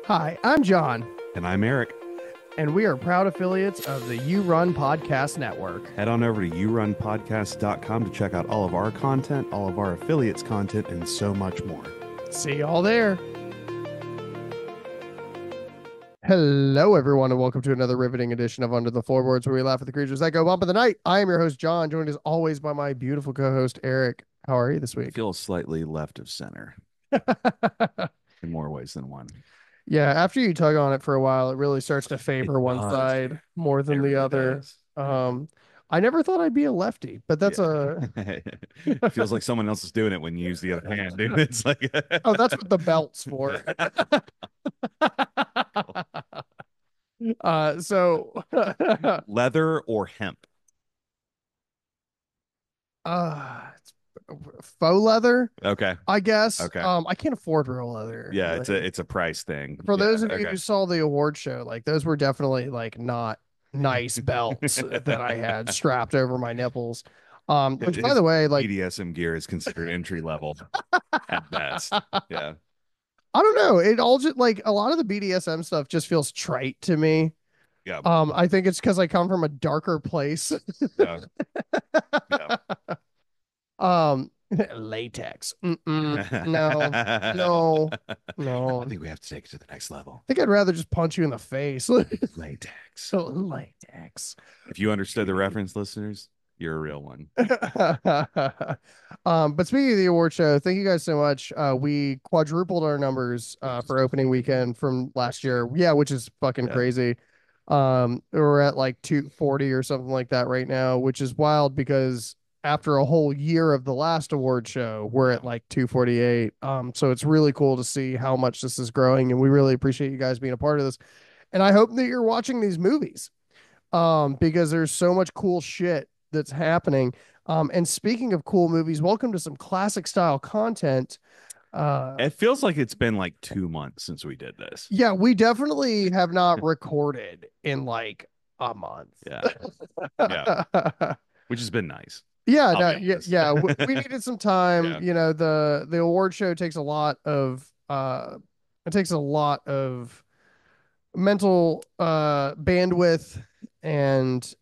Hi, I'm John, And I'm Eric. and we are proud affiliates of the You Run Podcast Network. Head on over to yourunpodcast.com to check out all of our content, all of our affiliates' content, and so much more. See y'all there. Hello, everyone, and welcome to another riveting edition of Under the Floorboards, where we laugh at the creatures that go bump in the night. I am your host, John, joined as always by my beautiful co-host, Eric. How are you this I week? feel slightly left of center in more ways than one. Yeah, after you tug on it for a while, it really starts to favor It one does. side more It than the really other. does. I never thought I'd be a lefty, but that's It feels like someone else is doing it when you use the other hand, dude. It's like oh, that's what the belt's for. So leather or hemp. it's faux leather, Okay. I guess. Okay. I can't afford real leather. Yeah, Like, it's a price thing. for Yeah, those of you okay. who saw the award show, like those were definitely like not nice belts that I had strapped over my nipples. Which by His the way, like BDSM gear is considered entry level at best. Yeah. I don't know, it all just like a lot of the BDSM stuff just feels trite to me. Yeah. I think it's because I come from a darker place. Yeah. Yeah. Latex. No, no, no. I think we have to take it to the next level. I think I'd rather just punch you in the face. Latex. So latex. If you understood the reference, listeners, you're a real one. But speaking of the award show, thank you guys so much. We quadrupled our numbers for opening weekend from last year. Yeah, which is fucking Yeah. crazy. We're at like 240 or something like that right now, which is wild because after a whole year of the last award show, we're at like 248. So it's really cool to see how much this is growing, and we really appreciate you guys being a part of this. And I hope that you're watching these movies because there's so much cool shit that's happening. And speaking of cool movies, welcome to some classic style content. It feels like it's been like 2 months since we did this. Yeah, we definitely have not recorded in like a month. Yeah. Yeah. Which has been nice. Yeah, I'll no, be yeah, honest. yeah. We needed some time. Yeah. You know, the award show takes a lot of it takes a lot of mental bandwidth and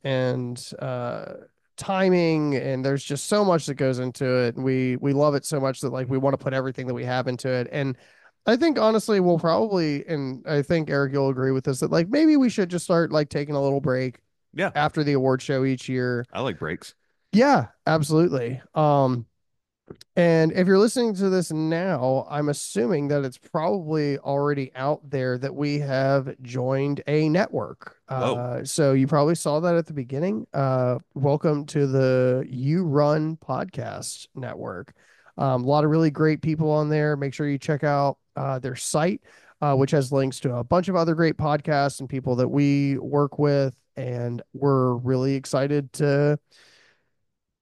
timing, and there's just so much that goes into it. And we love it so much that like we want to put everything that we have into it. And I think honestly we'll probably, and I think Eric you'll agree with this, that like maybe we should just start like taking a little break Yeah. after the award show each year. I like breaks. Yeah, absolutely. And if you're listening to this now, I'm assuming that it's probably already out there that we have joined a network. Whoa. So you probably saw that at the beginning. Welcome to the You Run Podcast Network. A lot of really great people on there. Make sure you check out their site, which has links to a bunch of other great podcasts and people that we work with. And we're really excited to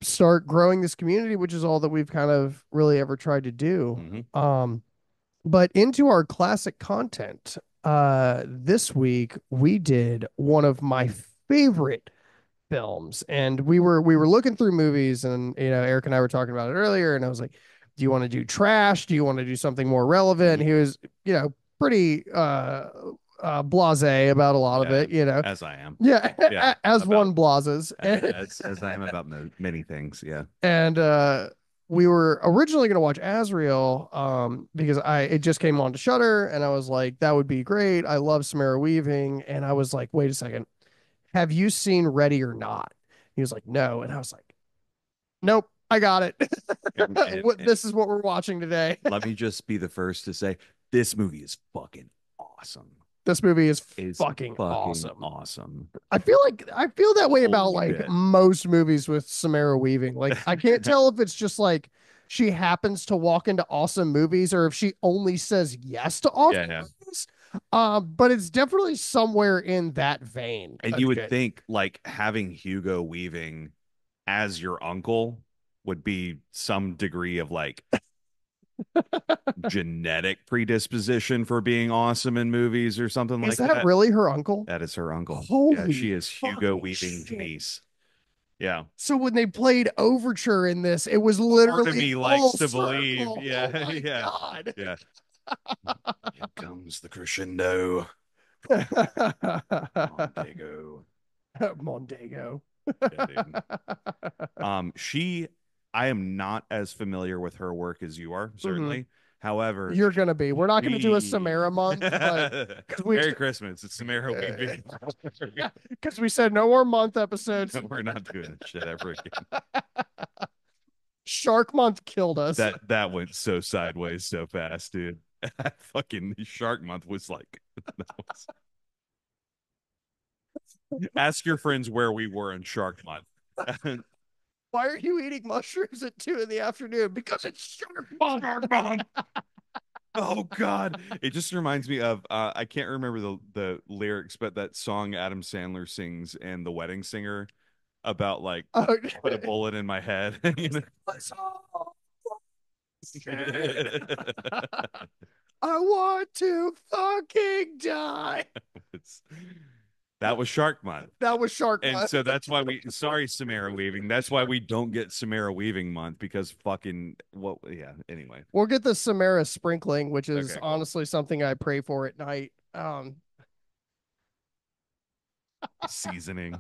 start growing this community, which is all that we've kind of really ever tried to do. But into our classic content, this week we did one of my favorite films, and we were looking through movies, and you know, Eric and I were talking about it earlier, and I was like, do you want to do trash? Do you want to do something more relevant? He was, you know, pretty blasé about a lot of it, you know. As I am. Yeah, Yeah. as one blazes. As I am about many things. Yeah. And we were originally going to watch Azrael because it just came on to Shudder, and I was like, that would be great. I love Samara Weaving, and I was like, wait a second, have you seen Ready or Not? He was like, no, and I was like, nope, I got it. This is what we're watching today. Let me just be the first to say this movie is fucking awesome. This movie is It's fucking awesome. Awesome. I feel that way about Holy like shit. most movies with Samara Weaving. Like I can't tell if it's just like she happens to walk into awesome movies or if she only says yes to awesome Yeah. movies. But it's definitely somewhere in that vein. And of you would shit. think like having Hugo Weaving as your uncle would be some degree of like genetic predisposition for being awesome in movies or something Is like that that. really her uncle? That is her uncle. Holy Yeah, she is Hugo fucking Weaving's shit. niece. Yeah. So when they played Overture in this, it was Part literally of me full likes to circle. believe. Yeah. Oh my Yeah. God. Yeah. Here comes the crescendo. Montego. Mondego. Yeah, dude. She, I am not as familiar with her work as you are, Hmm. certainly. However, You're gonna be. We're not gonna do a she Samara month, but because we Merry Christmas. It's Samara Weaving. because we said no more month episodes. We're not doing that shit ever again. Shark month killed us. That went so sideways so fast, dude. Fucking Shark Month was like that was, ask your friends where we were in Shark Month. Why are you eating mushrooms at 2 in the afternoon? Because it's Shark Shark Month. Oh God! It just reminds me of I can't remember the lyrics, but that song Adam Sandler sings in The Wedding Singer about like month. put a bullet in my head. You know? I want to fucking die. It's, that was Shark Month. That was Shark And month. so that's why we sorry, Samara Weaving. That's why we don't get Samara Weaving month because fucking what yeah, anyway. We'll get the Samara sprinkling, which is Okay, cool. honestly something I pray for at night. Seasoning.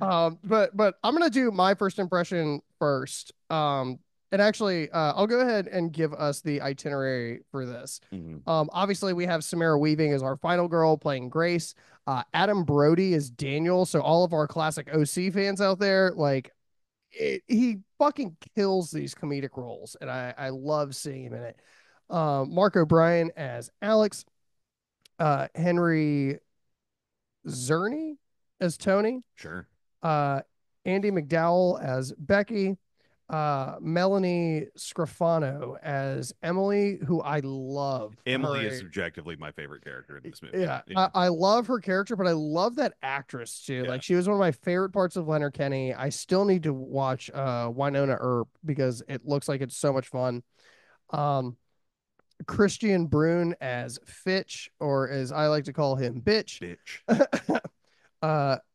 But I'm gonna do my first impression first. And actually, I'll go ahead and give us the itinerary for this. Mhm. Obviously, we have Samara Weaving as our final girl playing Grace. Adam Brody is Daniel. So all of our classic OC fans out there, like he fucking kills these comedic roles, and I love seeing him in it. Mark O'Brien as Alex. Henry Zerny as Tony. Sure. uh, Andy McDowell as Becky, Melanie Scrofano as Emily, who I love Emily is her. subjectively my favorite character in this movie. Yeah, Yeah. I love her character, but I love that actress too. Yeah. Like she was one of my favorite parts of Leonard Kenny. I still need to watch Winona Earp because it looks like it's so much fun. Um, Christian Brune as Fitch, or as I like to call him, Bitch. Bitch.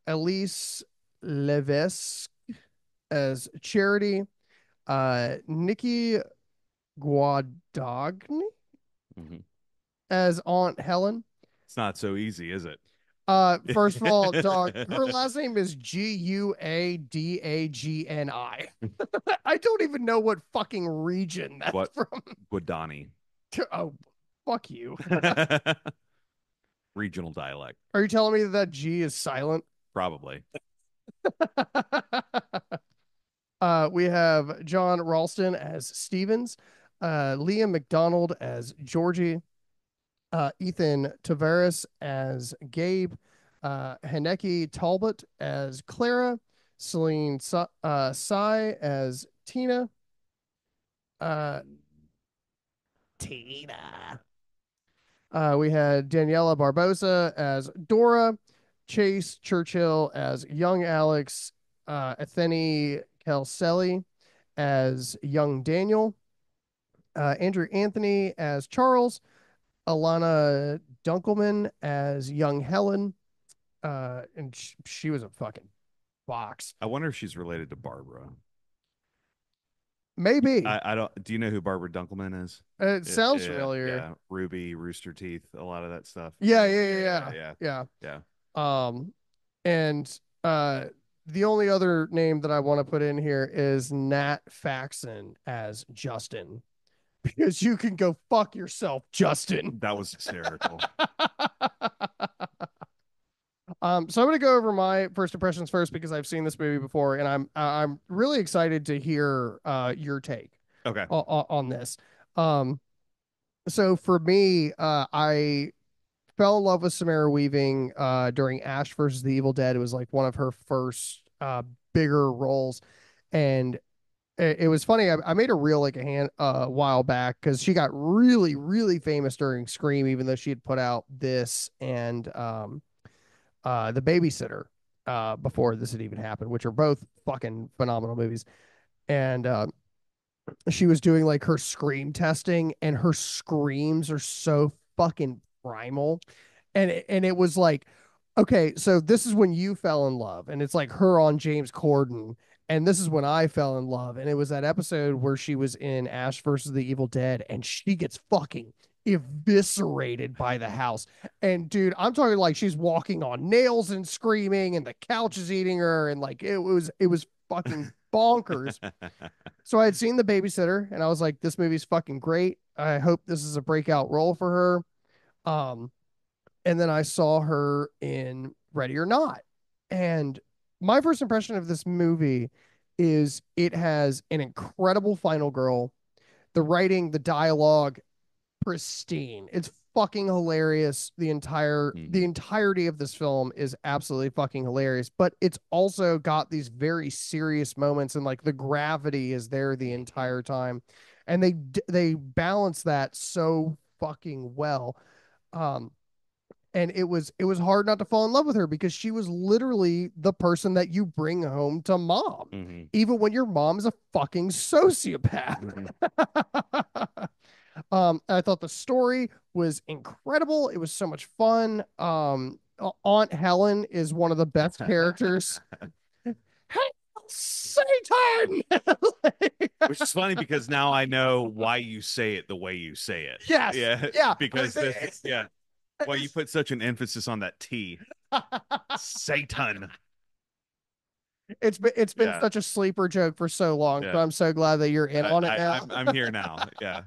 Elise Leves as Charity, Nikki Guadagni Mhm. as Aunt Helen. It's not so easy, is it? First of all, dog, her last name is Guadagni. I don't even know what fucking region that's What from. Guadani. Oh, fuck you. Regional dialect. Are you telling me that that G is silent? Probably. We have John Ralston as Stevens, Liam McDonald as Georgie, Ethan Tavares as Gabe, Haneke Talbot as Clara, Celine Sai as Tina, uh, Tina. We had Daniela Barbosa as Dora, Chase Churchill as young Alex, Athene Kelselli as young Daniel, Andrew Anthony as Charles, Alana Dunkelman as young Helen, and she was a fucking box. I wonder if she's related to Barbara. Maybe I don't. Do you know who Barbara Dunkelman is? it sounds Yeah, familiar. yeah. Ruby, Rooster Teeth, a lot of that stuff. Yeah, yeah, yeah, Yeah, yeah, yeah, yeah. yeah. Um, and the only other name that I want to put in here is Nat Faxon as Justin because you can go fuck yourself, Justin. That was hysterical. So I'm gonna go over my first impressions first because I've seen this movie before, and I'm really excited to hear your take Okay. on this. Um, so for me, I fell in love with Samara Weaving during Ash versus the Evil Dead. It was like one of her first bigger roles, and it was funny. I made a reel like a while back because she got really famous during Scream, even though she had put out this and The Babysitter before this had even happened, which are both fucking phenomenal movies. And she was doing like her scream testing, and her screams are so fucking primal. And it was like Okay, so this is when you fell in love, and it's like her on James Corden, and this is when I fell in love, and it was that episode where she was in Ash versus the Evil Dead, and she gets fucking eviscerated by the house. And dude, I'm talking like she's walking on nails and screaming, and the couch is eating her, and like it was fucking bonkers. So I had seen The Babysitter, and I was like, this movie's fucking great. I hope this is a breakout role for her. And then I saw her in Ready or Not. And my first impression of this movie is it has an incredible final girl. The writing, the dialogue, pristine. It's fucking hilarious. The Hmm. entirety of this film is absolutely fucking hilarious, but it's also got these very serious moments, and like the gravity is there the Hmm. entire time. And they balance that so fucking well. Um and it was hard not to fall in love with her because she was literally the person that you bring home to mom, Hmm. even when your mom is a fucking sociopath. Hmm. I thought the story was incredible. It was so much fun. Aunt Helen is one of the best characters. Hey, Satan! Which is funny because now I know why you say it the way you say it. Yes, Yeah, yeah. because this, yeah, why you put such an emphasis on that T. Satan. It's been Yeah, such a sleeper joke for so long, so yeah. I'm so glad that you're in I, on it I now. I'm here now. Yeah.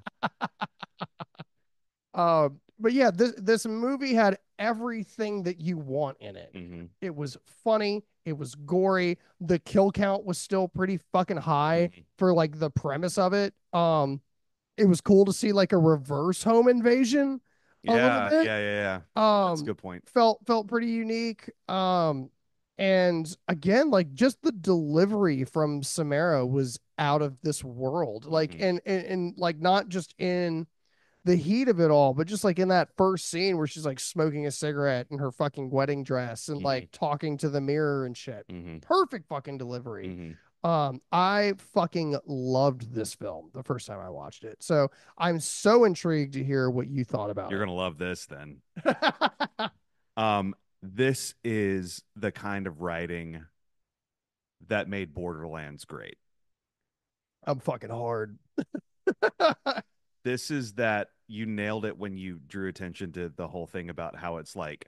But yeah, this movie had everything that you want in it. Hmm. It was funny. It was gory. The kill count was still pretty fucking high Hmm. for like the premise of it. It was cool to see like a reverse home invasion a little Yeah, bit. yeah, yeah, yeah. That's a Um, good point. felt pretty unique. And again, like just the delivery from Samara was out of this world. Like, Hmm. and like not just in the heat of it all, but just like in that first scene where she's like smoking a cigarette in her fucking wedding dress and Hmm. like talking to the mirror and shit. Hmm. Perfect fucking delivery. Hmm. I fucking loved this film the first time I watched it. So I'm so intrigued to hear what you thought about You're gonna love this then. it. This is the kind of writing that made Borderlands great. I'm fucking hard. This is that you nailed it when you drew attention to the whole thing about how it's like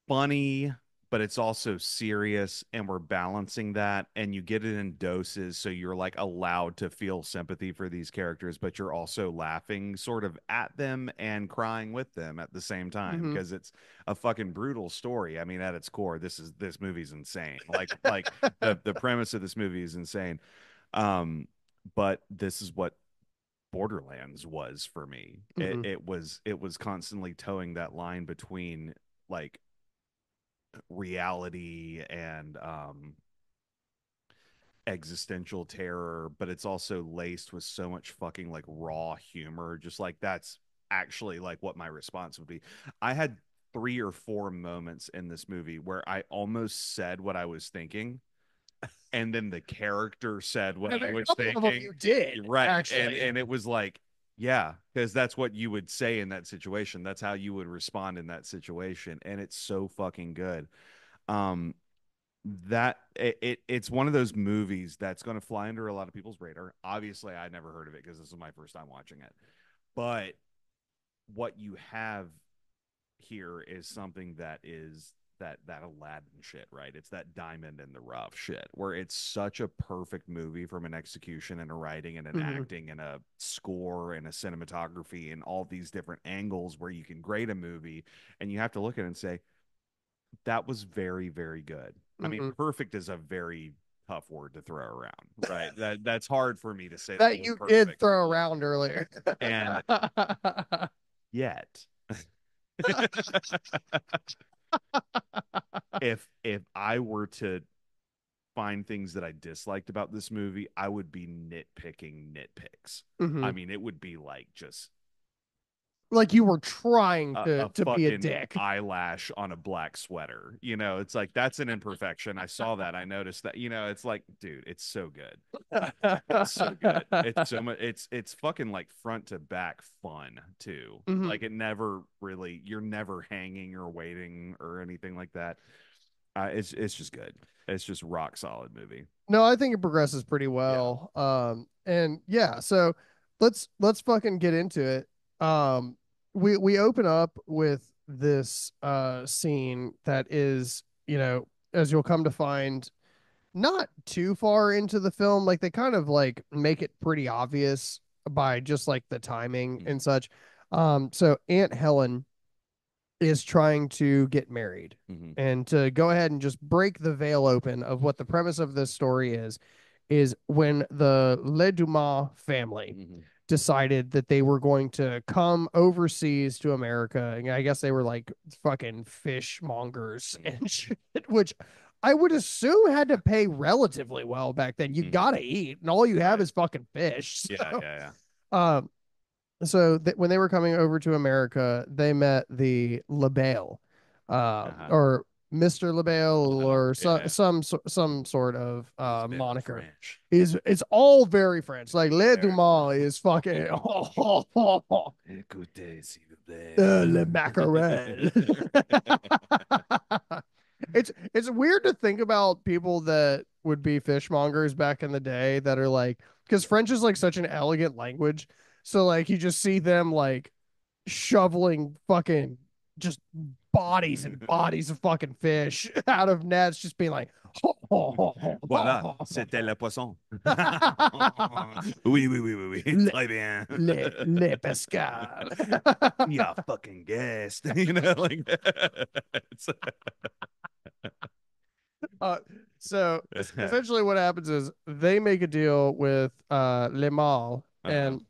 funny, but it's also serious, and we're balancing that, and you get it in doses, so you're like allowed to feel sympathy for these characters, but you're also laughing sort of at them and crying with them at the same time Hmm. because it's a fucking brutal story. I mean, at its core, this movie's insane. Like the premise of this movie is insane. Um, but this is what Borderlands was for me. Hmm. It was constantly towing that line between like reality and existential terror, but it's also laced with so much fucking like raw humor. Just like that's actually like what my response would be. I had 3 or 4 moments in this movie where I almost said what I was thinking, and then the character said what And I a was couple of them thinking. you did, Right. And actually. and it was like, yeah, because that's what you would say in that situation. That's how you would respond in that situation. And it's so fucking good. Um, it's one of those movies that's going to fly under a lot of people's radar. Obviously, I never heard of it because this is my first time watching it. But what you have here is something that is that Aladdin shit, right? It's that diamond in the rough shit where it's such a perfect movie from an execution and a writing and an Hmm. acting and a score and a cinematography and all these different angles where you can grade a movie and you have to look at it and say that was very, very good. I mean, Hmm. perfect is a very tough word to throw around, right? That's hard for me to say the That word you did perfect. throw around earlier. And yet, if I were to find things that I disliked about this movie, I would be nitpicking nitpicks. I Hmm. mean, it would be like just like you were trying a to be a fucking dick. eyelash on a black sweater. You know, it's like that's an imperfection. I saw that. I noticed that. You know, it's like, dude, it's so good. It's so good. It's so much. It's fucking like front to back fun too. Mhm. Like it never really. You're never hanging or waiting or anything like that. It's just good. It's just rock solid movie. No, I think it progresses pretty Yeah. well. And yeah, so let's fucking get into it. We open up with this scene that is, as you'll come to find, not too far into the film. Like they kind of like make it pretty obvious by just like the timing Mm-hmm. and such. So Aunt Helen is trying to get married. Mm-hmm. And to go ahead and just break the veil open of what the premise of this story is when the Le Dumas family Mm-hmm. decided that they were going to come overseas to America. And I guess they were like fucking fishmongers and shit, which I would assume had to pay relatively well back then. You Mm-hmm. gotta eat, and all you have Right. is fucking fish. Yeah. Yeah. Yeah. Um, when they were coming over to America, they met the LaBelle, Uh-huh. or Mr. LaBelle, Uh-huh. or Yeah. some sort of He's very moniker. French. Is It's all very French. Like Le Very Dumas French. is fucking Écoutez, s'il vous le mackerel. plaît. It's weird to think about people that would be fishmongers back in the day that are like, because French is like such an elegant language. So like you just see them like shoveling fucking just bodies and bodies of fucking fish out of nets, just being like, Voilà, c'était le poisson. Oui, oui, oui, oui, oui. le, Très bien. le pescar. Yeah, fucking guest. You know, like it's, uh, so essentially, what happens is they make a deal with Le Mal, uh-huh. and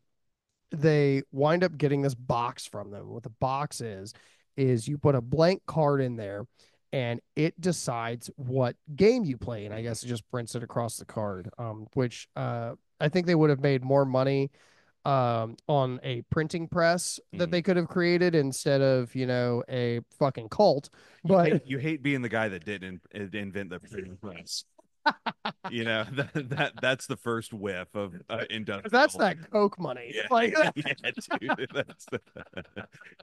they wind up getting this box from them. What the box is you put a blank card in there and it decides what game you play. And I Mm-hmm. guess it just prints it across the card, which I think they would have made more money on a printing press that Mm-hmm. they could have created instead of, a fucking cult. You hate But you hate being the guy that didn't invent the printing press. You know that's the first whiff of that's industrial. that Coke money. Yeah, Like, yeah, dude. That's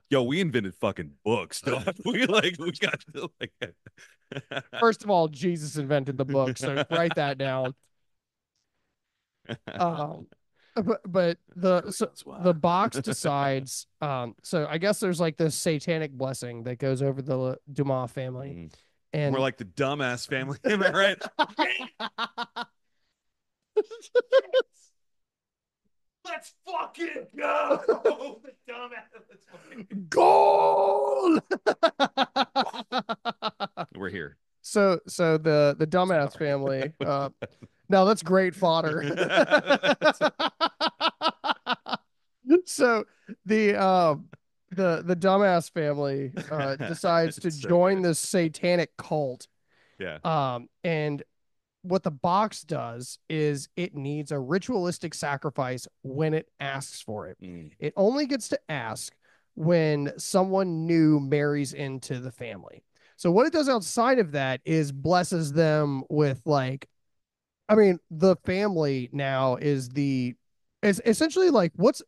yo. We invented fucking books. Dog. We we got to like. first of all, Jesus invented the book. So write that down. Um, but the box decides. So I guess there's like this satanic blessing that goes over the Dumas family, Mhm. More and like the dumbass family. Am I right? Let's fucking go. The dumbass. Let's fucking... goal. We're here. So the dumbass Sorry. family. No, that's great fodder. So the the dumbass family decides to It's so join good. this satanic cult. Yeah. And what the box does is it needs a ritualistic sacrifice when it asks for it. Mm. It only gets to ask when someone new marries into the family. So what it does outside of that is blesses them with like, I mean, the family now is essentially like what's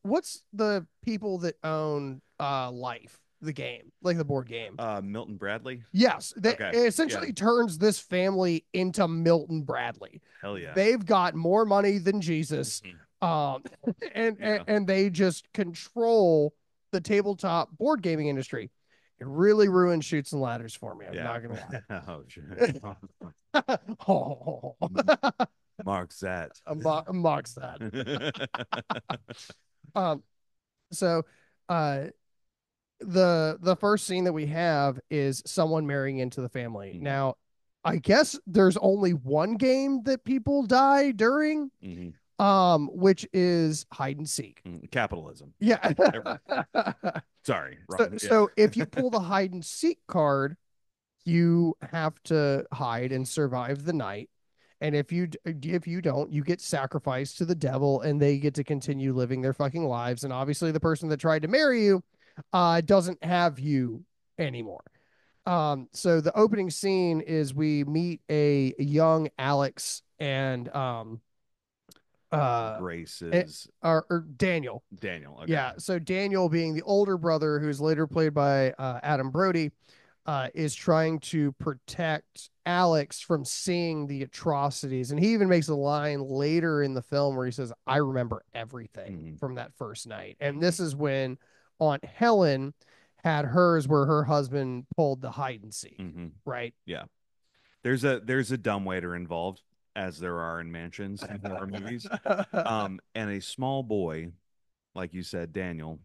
the people that own Life, the game, like the board game. Milton Bradley. Yes, that Okay. Yeah. essentially turns this family into Milton Bradley. Hell yeah. They've got more money than Jesus, Mhm. um, and Yeah. and they just control the tabletop board gaming industry. It really ruined Shoots and Ladders for me. I'm Yeah. not gonna Oh, sure. lie. Oh, Mark that. mocks that. Um, so, uh, the first scene that we have is someone marrying into the family. Mhm. Now, I guess there's only one game that people die during, Mhm. which is hide and seek. Mhm. Capitalism. Yeah. Sorry. so, Wrong. Yeah. so if you pull the hide and seek card, you have to hide and survive the night. And if you don't, you get sacrificed to the devil, and they get to continue living their fucking lives. And obviously, the person that tried to marry you doesn't have you anymore. So the opening scene is we meet a young Alex and uh Grace's or Daniel. Daniel. Okay. Yeah, so Daniel being the older brother who's later played by Adam Brody is trying to protect Alex from seeing the atrocities. And he even makes a line later in the film where he says, I remember everything Mm-hmm. from that first night. And Mm-hmm. this is when Aunt Helen had hers where her husband pulled the hide and seek, Mm-hmm. right? Yeah. There's a dumbwaiter involved, as there are in mansions and horror movies. And a small boy, like you said, Daniel,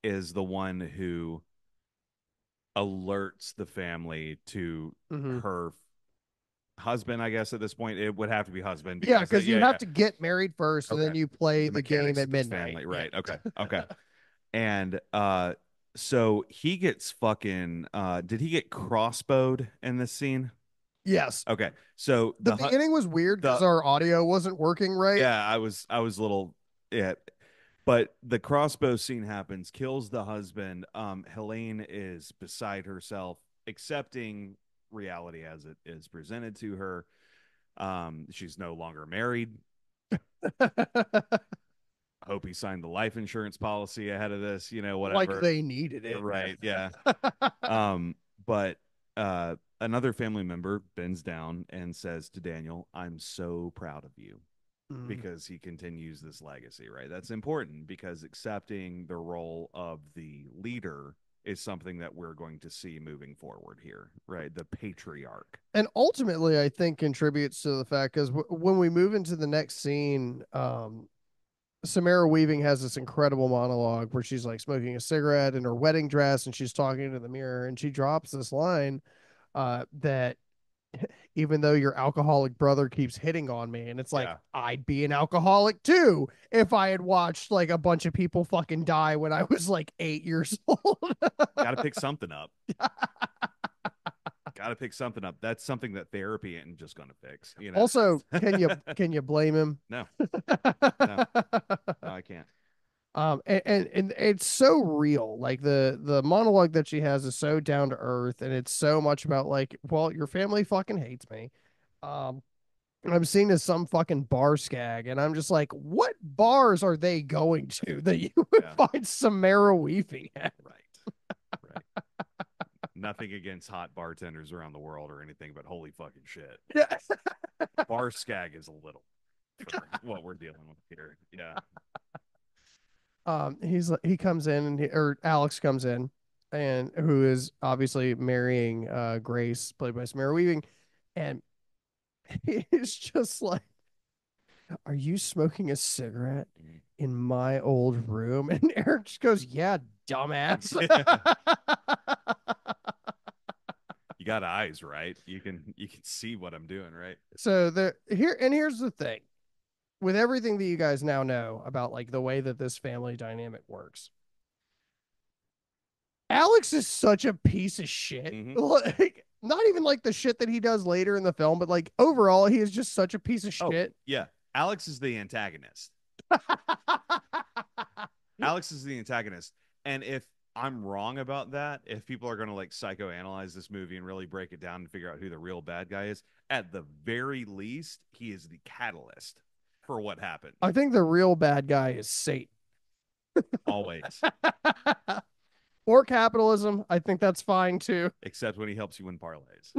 is the one who alerts the family to hmm her husband. I guess at this point it would have to be husband Yeah, because because you yeah, have yeah. to get married first and Okay. then you play The the game mechanics at of this midnight. family, Yeah. right? Okay. Okay. And so he gets fucking did he get crossbowed in this scene? Yes. Okay. So The beginning was weird because the our audio wasn't working right. yeah, I was a little yeah. But the crossbow scene happens, kills the husband. Helene is beside herself, accepting reality as it is presented to her. She's no longer married. Hope he signed the life insurance policy ahead of this, Like whatever. they needed it. Right, yeah. But another family member bends down and says to Daniel, I'm so proud of you Mm. because he continues this legacy, right? That's important because accepting the role of the leader is something that we're going to see moving forward here, right? The patriarch. And ultimately, I think contributes to the fact because when we move into the next scene, Samara Weaving has this incredible monologue where she's like smoking a cigarette in her wedding dress and she's talking to the mirror and she drops this line that even though your alcoholic brother keeps hitting on me, and it's like Yeah. I'd be an alcoholic too if I had watched like a bunch of people fucking die when I was like 8 years old. Got to pick something up. Got to pick something up. That's something that therapy ain't just going to fix. Also, can you blame him? No, no, no, I can't. And it's so real. Like the monologue that she has is so down to earth, and it's so much about like, well, your family fucking hates me. Um, I'm seen as some fucking bar skag, and I'm just like, what bars are they going to that you would Yeah. find Samara Weaving at? Right. Right. Nothing against hot bartenders around the world or anything, but holy fucking shit. Yeah. Bar skag is a little for what we're dealing with here. Yeah. He comes in or Alex comes in, and who is obviously marrying Grace, played by Samara Weaving, and he's just like, "Are you smoking a cigarette Mhm. in my old room?" And Eric just goes, "Yeah, dumbass." You got eyes, right? You can see what I'm doing, right? So here's the thing. With everything that you guys now know about like the way that this family dynamic works, Alex is such a piece of shit. Mm-hmm. Like not even like the shit that he does later in the film, but like overall, he is just such a piece of Oh, shit. yeah. Alex is the antagonist. Alex is the antagonist. And if I'm wrong about that, if people are going to like psychoanalyze this movie and really break it down and figure out who the real bad guy is, at the very least, he is the catalyst for what happened. I think the real bad guy is Satan. Always. Or capitalism. I think that's fine too. Except when he helps you win parlays.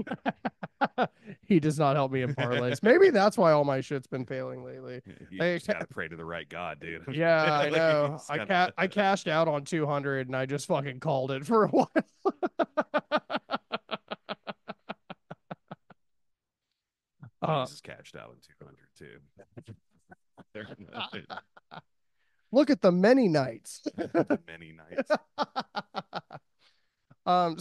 He does not help me in parlays. Maybe that's why all my shit's been failing lately. You I, just got to pray to the right God, dude. yeah, I Like, know. I cashed out on 200 and I just fucking called it for a while. uh, Jesus cashed out in 200 too. Look at the many nights. Many nights.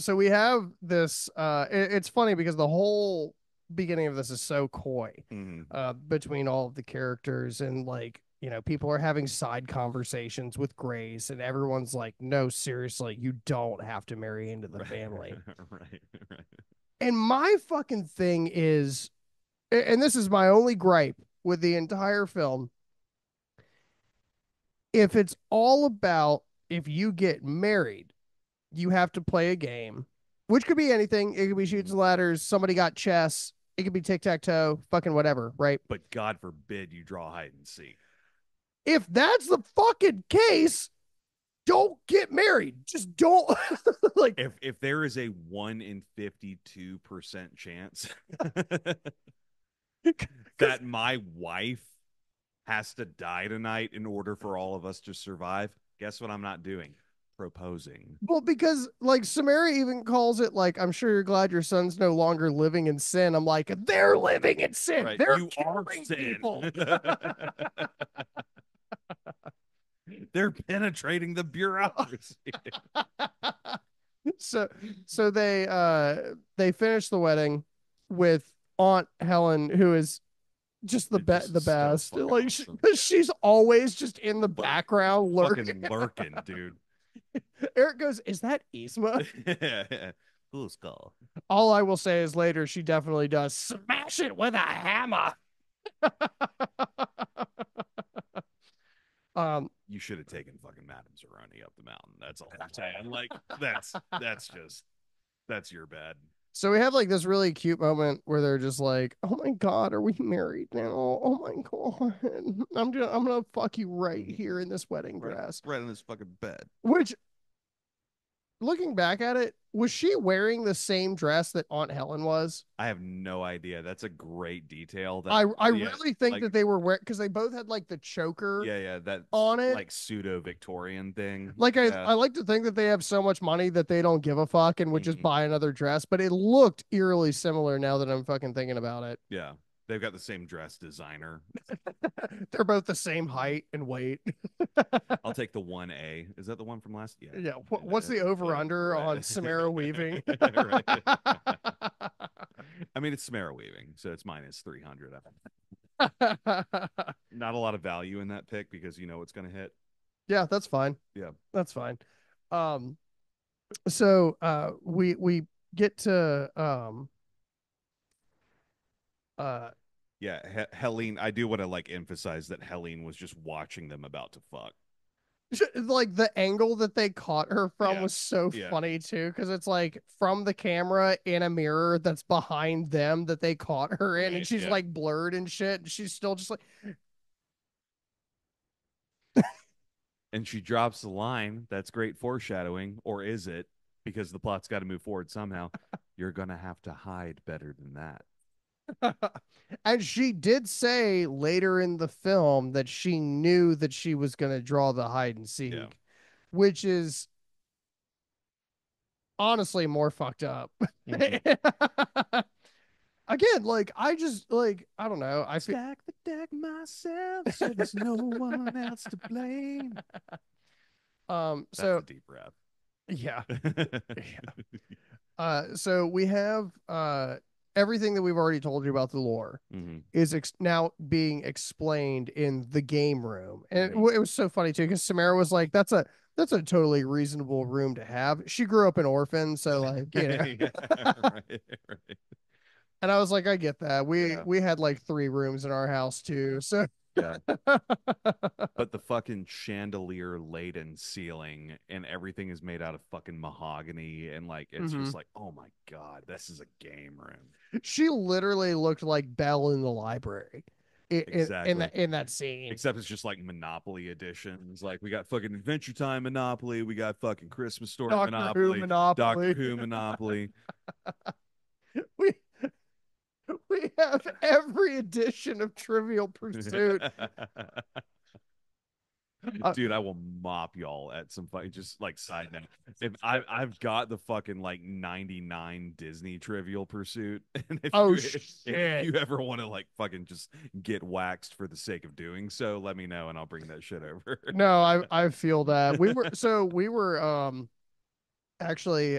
So we have this it's funny because the whole beginning of this is so coy Mm-hmm. between all of the characters, and like, people are having side conversations with Grace and everyone's like, no, seriously, you don't have to marry into the Right. family. Right. Right. And my fucking thing is, and this is my only gripe with the entire film, if it's all about if you get married, you have to play a game, which could be anything. It could be shoots Mhm. and ladders. Somebody got chess. It could be tic tac toe. Fucking whatever, right? But God forbid you draw hide and seek. If that's the fucking case, don't get married. Just don't like. If there is a 1 in 52% chance that my wife has to die tonight in order for all of us to survive, guess what I'm not doing? Proposing. Well, because like Samara even calls it like, I'm sure you're glad your son's no longer living in sin. I'm like, they're living in sin. Right. They're You are killing sin. people. They're penetrating the bureaucracy. so so they finish the wedding with Aunt Helen, who is just the Just so best. fucking Like awesome. she's always just in the But background lurking. fucking lurking, dude. Eric goes, "Is that Isma?" Who's call? All I will say is later she definitely does smash it with a hammer. um You should have taken fucking Madame Zeroni up the mountain. That's all I'm saying. Like that's your bad. so we have like this really cute moment where they're just like, "Oh my god, are we married now? Oh my god, I'm gonna fuck you right here in this wedding Right, dress." right on this fucking bed. Which, looking back at it, was she wearing the same dress that Aunt Helen was? I have no idea. That's a great detail. That I yeah, really think like that they were wearing, because they both had like the choker yeah, that on it. like pseudo Victorian thing. Like Yeah. I like to think that they have so much money that they don't give a fuck and would just Mhm. buy another dress, but it looked eerily similar now that I'm fucking thinking about it. Yeah. They've got the same dress designer. They're both the same height and weight. I'll take the 1A. Is that the one from last? Yeah. Yeah. What's the over Yeah, under right. on Samara Weaving? Right. I mean, it's Samara Weaving, so it's minus 300. Not a lot of value in that pick because you know it's going to hit. Yeah, that's fine. Yeah. That's fine. Um, so we get to uh Yeah. Helene, I do want to like emphasize that Helene was just watching them about to fuck. like the angle that they caught her from Yeah. was so Yeah. funny too, because it's like from the camera in a mirror that's behind them that they caught her in, and Right. she's Yeah. like blurred and shit, and she's still just like, And she drops the line. That's great foreshadowing. Or is it? Because the plot's got to move forward somehow. You're going to have to hide better than that. and she did say later in the film that she knew that she was going to draw the hide and Yeah. seek, which is honestly more fucked up. Mhm. Again, like I just like I don't know. I feel Stack the deck myself so there's no one else to blame. That's a so deep breath. yeah. So we have everything that we've already told you about the lore Hmm. is now being explained in the game room, and Hmm. it was so funny too because Samara was like, "That's a totally reasonable room to have." She grew up an orphan, so like Yeah, right, right. and I was like, "I get that. Yeah, We had like three rooms in our house too, so." yeah. But the fucking chandelier laden ceiling and everything is made out of fucking mahogany and like it's Mhm. just like, oh my God, this is a game room. She literally looked like Belle in the library Exactly. in that scene. Except it's just like Monopoly editions. Like we got fucking Adventure Time Monopoly, we got fucking Christmas Story Doctor Who Monopoly, Doctor Monopoly. Who Monopoly. we we have every edition of Trivial Pursuit. Uh, Dude, I will mop y'all at some fucking just like side note. If I've got the fucking like 99 Disney Trivial Pursuit, and oh if shit. you ever want to like fucking just get waxed for the sake of doing so, let me know and I'll bring that shit over. No, I feel that. We were actually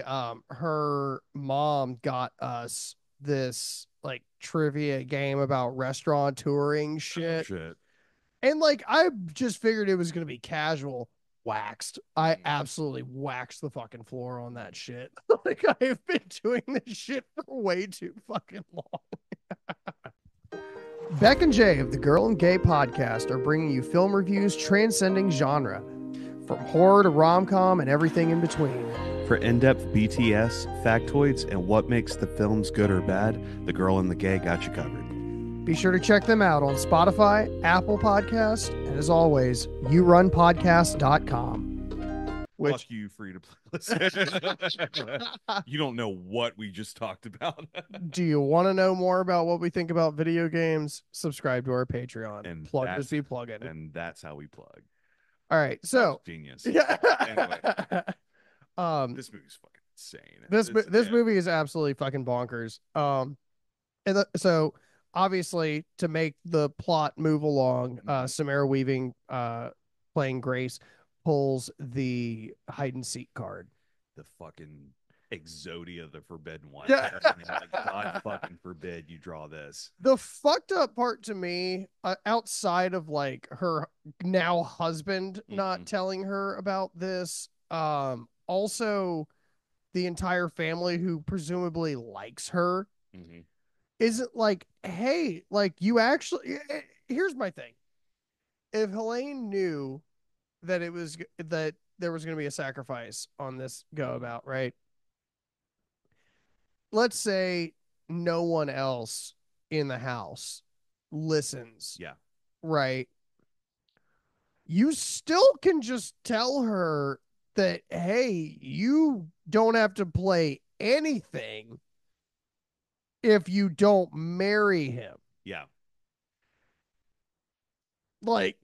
her mom got us this like trivia game about restaurant touring Oh shit. shit. And like I just figured it was gonna be casual. Waxed. I absolutely waxed the fucking floor on that shit. Like I have been doing this shit for way too fucking long. Beck and Jay of the Girl and Gay podcast are bringing you film reviews transcending genre. from horror to rom-com and everything in between. For in-depth BTS, factoids, and what makes the films good or bad, The Girl and the Gay got you covered. Be sure to check them out on Spotify, Apple Podcasts, and as always, yourunpodcast.com. Fuck you, free to play. You don't know what we just talked about. Do you want to know more about what we think about video games? Subscribe to our Patreon. And Pluggers be plugging. And that's how we plug. All right, so genius. Yeah. Anyway, this movie's fucking insane. This movie is absolutely fucking bonkers. So obviously to make the plot move along, Samara Weaving, playing Grace, pulls the hide and seek card. The fucking Exodia, the forbidden one. Yeah. Like, God fucking forbid you draw this. The fucked up part to me, outside of like her now husband not telling her about this, also the entire family who presumably likes her isn't like, hey, like you actually. Here's my thing: if Helene knew that there was going to be a sacrifice on this go about, right? Let's say no one else in the house listens. Yeah. Right. You still can just tell her that, hey, you don't have to play anything if you don't marry him. Yeah. Like,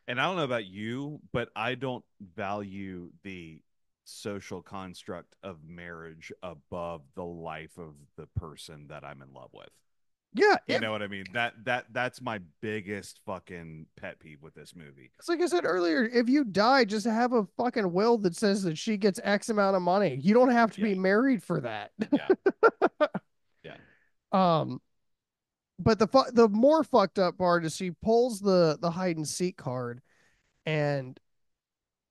and I don't know about you, but I don't value the social construct of marriage above the life of the person that I'm in love with. Yeah, you know what I mean? That's my biggest fucking pet peeve with this movie. It's like I said earlier, if you die, just have a fucking will that says that she gets X amount of money. You don't have to be married for that. Yeah. Yeah. But the more fucked up part is she pulls the hide and seek card, and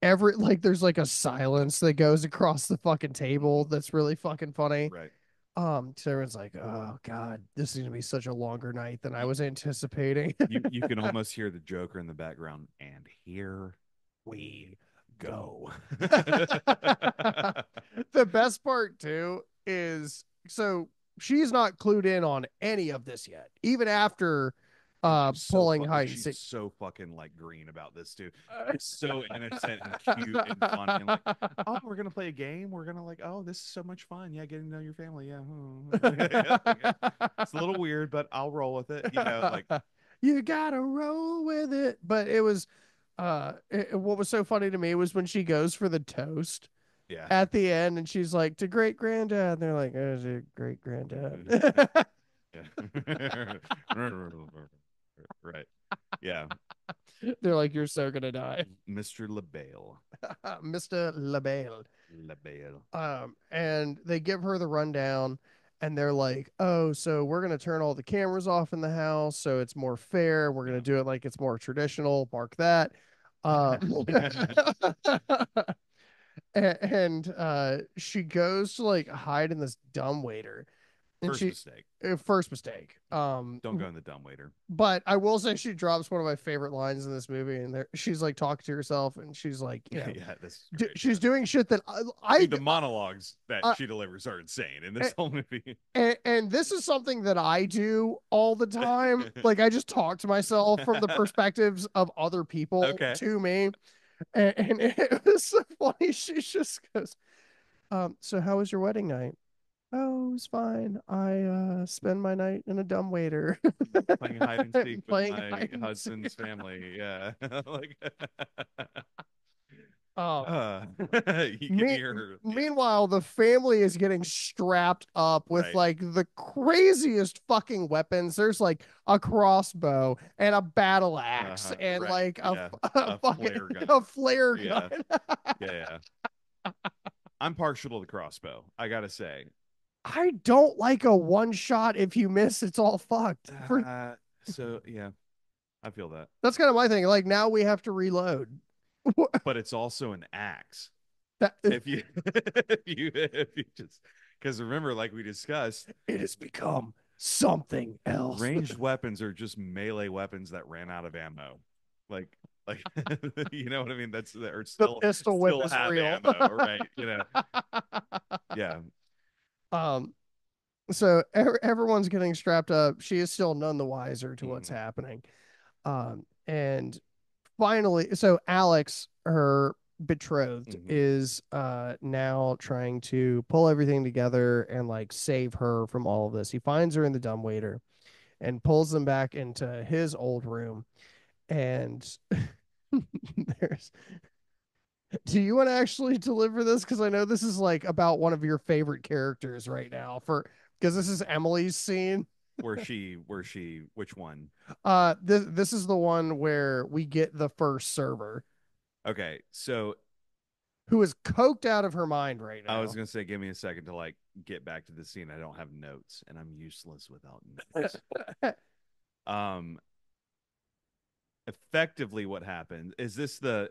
there's like a silence that goes across the fucking table that's really fucking funny. Right. So everyone's like, oh God, this is gonna be such a longer night than I was anticipating. you can almost hear the Joker in the background, and here we go. The best part too is, so she's not clued in on any of this yet, even after pulling hide and seek. She's so fucking like green about this too. It's so innocent and cute and fun, and like, oh, we're gonna play a game. We're gonna like, oh, this is so much fun. Yeah, getting to know your family. Yeah, it's a little weird, but I'll roll with it. You know, like you gotta roll with it. But it was, what was so funny to me was when she goes for the toast. Yeah. At the end, and she's like, to great granddad. And they're like, oh, is it great granddad? Right. Yeah. They're like, you're so gonna die. Mr. LaBelle. Mr. LaBelle. And they give her the rundown, and they're like, oh, so we're gonna turn all the cameras off in the house so it's more fair. We're gonna do it like it's more traditional. Mark that. And she goes to like hide in this dumbwaiter. And first mistake. Don't go in the dumbwaiter. But I will say she drops one of my favorite lines in this movie, and she's like talking to herself, and she's like, you know, yeah, she's doing shit that I mean, the monologues that she delivers are insane in this whole movie. And this is something that I do all the time. Like, I just talk to myself from the perspectives of other people to me. And it was so funny. She just goes, so how was your wedding night? Oh, it was fine. I spend my night in a dumbwaiter playing hide and seek with my husband's family. Yeah. Like you can hear meanwhile, the family is getting strapped up with like the craziest fucking weapons. There's like a crossbow and a battle axe and like a flare gun. Yeah. I'm partial to the crossbow, I gotta say. I don't like a one shot. If you miss, it's all fucked. So yeah, I feel that. That's kind of my thing. Like, now we have to reload. But it's also an axe. If you just, because remember, like we discussed, it has become something else. Ranged weapons are just melee weapons that ran out of ammo. like you know what I mean? That's or The still pistol whip still is have real. ammo, right? Yeah. um, so everyone's getting strapped up. She is still none the wiser to what's Hmm. happening. And finally, so Alex, her betrothed, Hmm. is now trying to pull everything together and like save her from all of this. He finds her in the dumbwaiter and pulls them back into his old room. And there's do you want to actually deliver this? Because I know this is like about one of your favorite characters right now for because this is Emily's scene. Which one? This is the one where we get the first server Okay, so who is coked out of her mind right I was now. gonna say, give me a second to like get back to the scene. I don't have notes, and I'm useless without notes. Um, Effectively, what happened is this the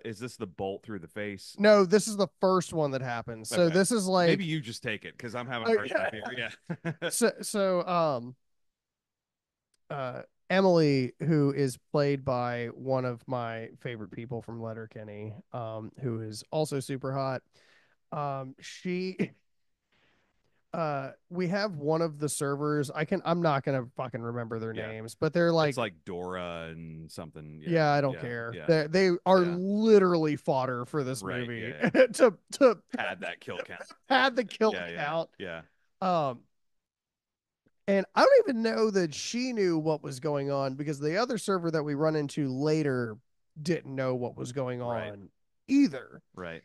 bolt through the face? No, this is the first one that happens. So Okay, this is maybe like you just take it because I'm having a hard time okay. here. Yeah. So uh Emily, who is played by one of my favorite people from Letterkenny, who is also super hot. She we have one of the servers. I'm not gonna fucking remember their Yeah, names, but they're it's like, like Dora and something. Yeah, yeah, I don't yeah, care. yeah, They are yeah. literally fodder for this Right. Yeah, movie yeah. to Pad that kill count. pad the kill Yeah, yeah, count. yeah. Um, and I don't even know that she knew what was going on because the other server that we run into later didn't know what was going Right, on either. right.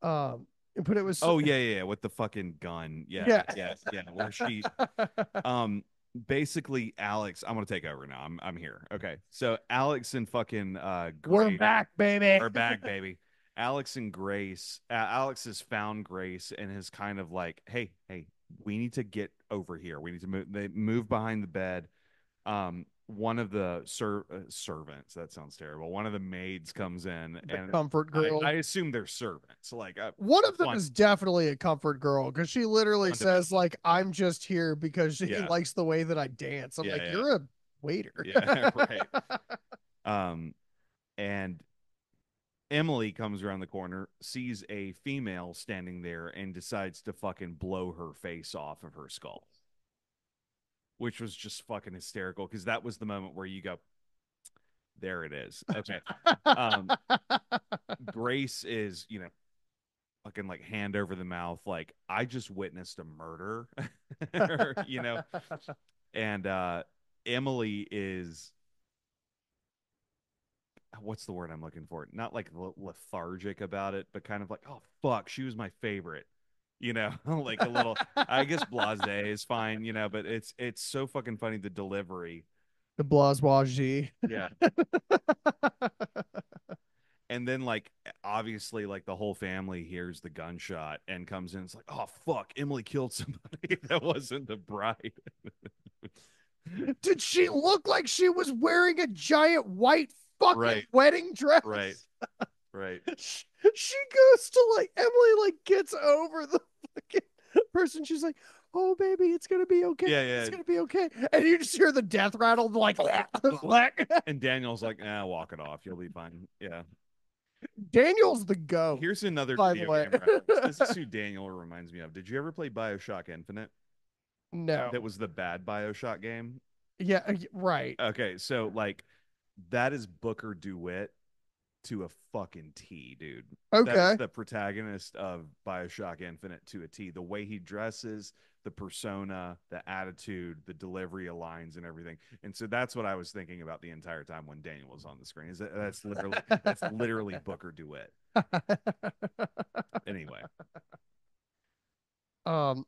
Um, but it was Oh yeah, yeah, yeah. With the fucking gun. Yeah, yeah. yeah, yeah. Where she um basically Alex, I'm gonna take over now. I'm here. Okay. So Alex and fucking We're Grace back, baby. are back, baby. Alex and Grace, Alex has found Grace and is kind of like, hey, hey, we need to get over here. We need to move. They move behind the bed. One of the servants, that sounds terrible. One of the maids comes in, The and comfort I girl. assume they're servants. Like, One of them fun, is definitely a comfort girl because she literally says fundamentally. like I'm just here because he Yeah, likes the way that I dance. I'm like, yeah, you're a waiter. yeah, yeah. Right. Um, and Emily comes around the corner, sees a female standing there, and decides to fucking blow her face off of her skull, which was just fucking hysterical because that was the moment where you go, there it is. Okay. Um, Grace is, fucking like hand over the mouth, like I just witnessed a murder, and Emily is what's the word I'm looking for? Not like lethargic about it, but kind of like, oh fuck, she was my favorite. Like a little. I guess blasé is fine, but it's so fucking funny the delivery. The Blaswaji. Yeah. And then like obviously like the whole family hears the gunshot and comes in. It's like, oh fuck, Emily killed somebody that wasn't the bride. Did she look like she was wearing a giant white fucking Right, wedding right, dress? right. She goes to like Emily like gets over the fucking person. She's like, "Oh baby, it's gonna be okay. Yeah, It's yeah. gonna be okay." And you just hear the death rattle like And Daniel's like, walk it off. You'll be fine. Yeah. Daniel's the goat, Here's another by the video way. game reference. This is who Daniel reminds me of. Did you ever play Bioshock Infinite? That No. was the bad Bioshock game. Yeah, right. Okay, so like that is Booker DeWitt to a fucking T, dude. That is Okay. the protagonist of Bioshock Infinite to a T. The way he dresses, the persona, the attitude, the delivery of lines, and everything. And so that's what I was thinking about the entire time when Daniel was on the screen. Is that's literally Booker DeWitt. Anyway, um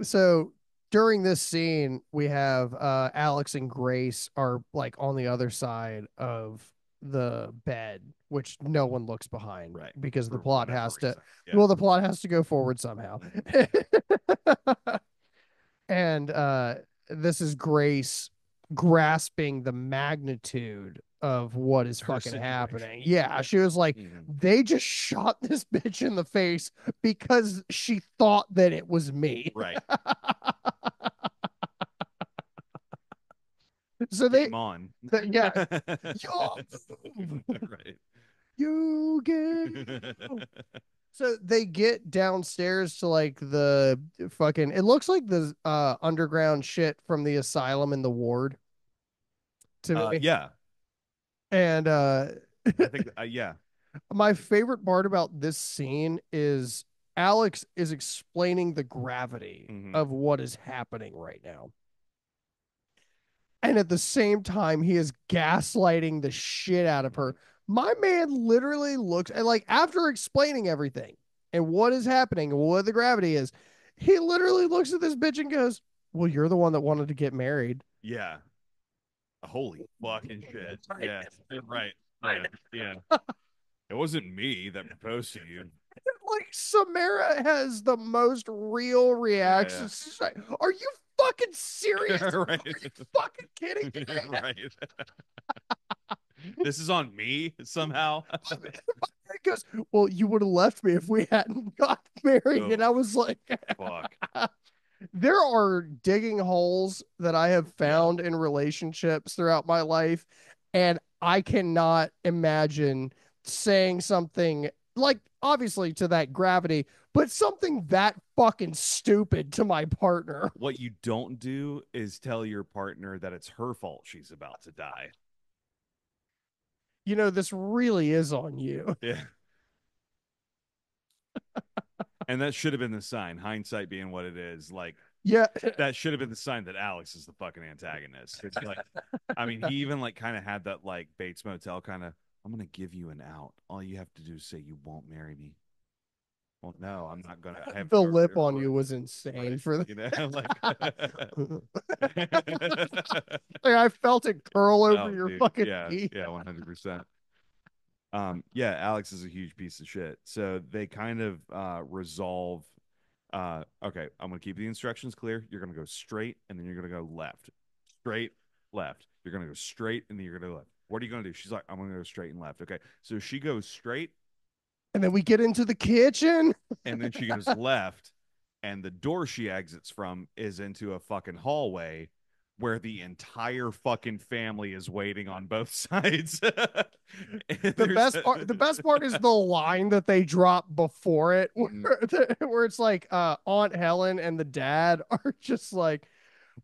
so during this scene we have Alex and Grace are like on the other side of the bed, which no one looks behind right. because the For plot whatever has to reason. Yeah. well the plot has to go forward somehow. Mhm. And this is Grace grasping the magnitude of what is Her fucking situation. happening. Yeah, she was like, Mhm. they just shot this bitch in the face because she thought that it was me. Right. So Game on. yeah, Right. you get so they get downstairs to like the fucking it looks like the underground shit from the asylum in the ward to me. Yeah, And I think yeah. my favorite part about this scene is Alex is explaining the gravity Hmm. of what is happening right now. And at the same time, he is gaslighting the shit out of her. Hmm. My man literally looks and like after explaining everything and what is happening and what the gravity is, he literally looks at this bitch and goes, "Well, you're the one that wanted to get married." Yeah. Holy fucking shit. Right. Yeah. Right. Yeah. Yeah. It wasn't me that proposed to you. Like Samara has the most real Yeah. reactions. She's like, "Are you fucking serious? Yeah. Are Right. you fucking kidding me?" Right. This is on me somehow. It goes, "Well, you would have left me if we hadn't got married." Oh, And I was like, fuck. there are digging holes that I have Yeah. found in relationships throughout my life, and I cannot imagine saying something like obviously to that gravity, but something that fucking stupid to my partner. What you don't do is tell your partner that it's her fault she's about to die. You know, this really is on you. Yeah. And that should have been the sign, hindsight being what it is. Like, Yeah. that should have been the sign that Alex is the fucking antagonist. It's like, I mean, he even like kind of had that like Bates Motel kind of, I'm gonna give you an out. All you have to do is say you won't marry me. Well, no, I'm not gonna. I have The to, lip on you was insane right? for You know, like, like I felt it curl over oh, your dude, fucking yeah, knee. yeah, 100%. Yeah, Alex is a huge piece of shit. So they kind of resolve. Okay, I'm gonna keep the instructions clear. You're gonna go straight, and then you're gonna go left, straight, left. You're gonna go straight, and then you're gonna go left. What are you gonna do? She's like, I'm gonna go straight and left. Okay, so she goes straight, And then we get into the kitchen. and then she goes left, and the door she exits from is into a fucking hallway where the entire fucking family is waiting on both sides. And there's The best part is the line that they drop before it where it's like Aunt Helen and the dad are just like,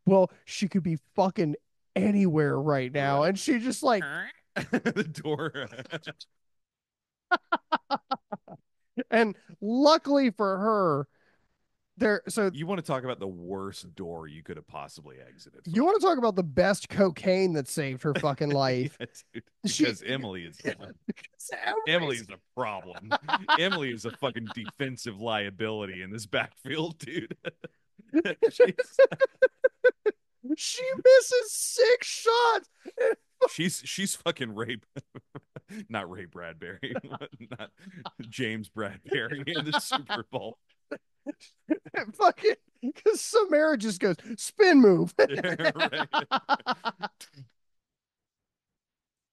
well, she could be fucking anywhere right now. right. And she just like, The door. and luckily for her, there so You want to talk about the worst door you could have possibly exited you from. want to talk about the best cocaine that saved her fucking life. Yeah, dude, She because Emily is Emily Emily's is a problem. Emily is a fucking defensive liability in this backfield, dude. she's, she misses 6 shots. she's fucking rape, not Ray Bradbury, not James Bradbury in the Super Bowl. Fucking because Samara just goes spin move. Right.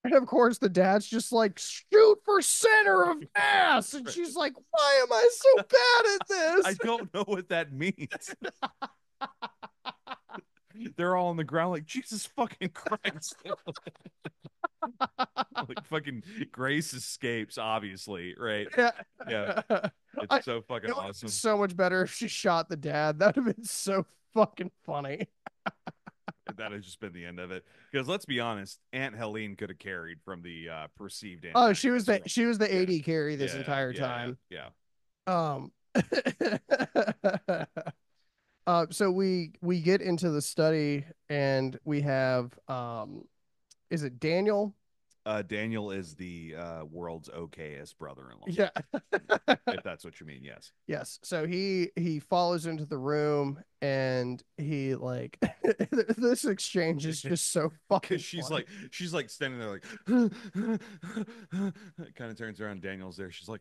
And of course, the dad's just like, shoot for center of mass. And she's like, why am I so bad at I this? don't know what that means. They're all on the ground like Jesus fucking Christ. Like fucking Grace escapes, obviously, right? Yeah. Yeah, I, it's so fucking it would have been awesome. so much better if she shot the dad. That would have been so fucking funny. That has just been the end of it. Because let's be honest, Aunt Helene could have carried from the perceived Oh, antagonist. she was the Yeah, AD carry this yeah, entire yeah, time. yeah. Um so we get into the study and we have is it Daniel? Daniel is the world's okayest brother-in-law, Yeah. if that's what you mean. Yes, Yes. So he follows into the room and he like this exchange is just so fucking because she's funny. like standing there like kind of turns around. Daniel's there. She's like,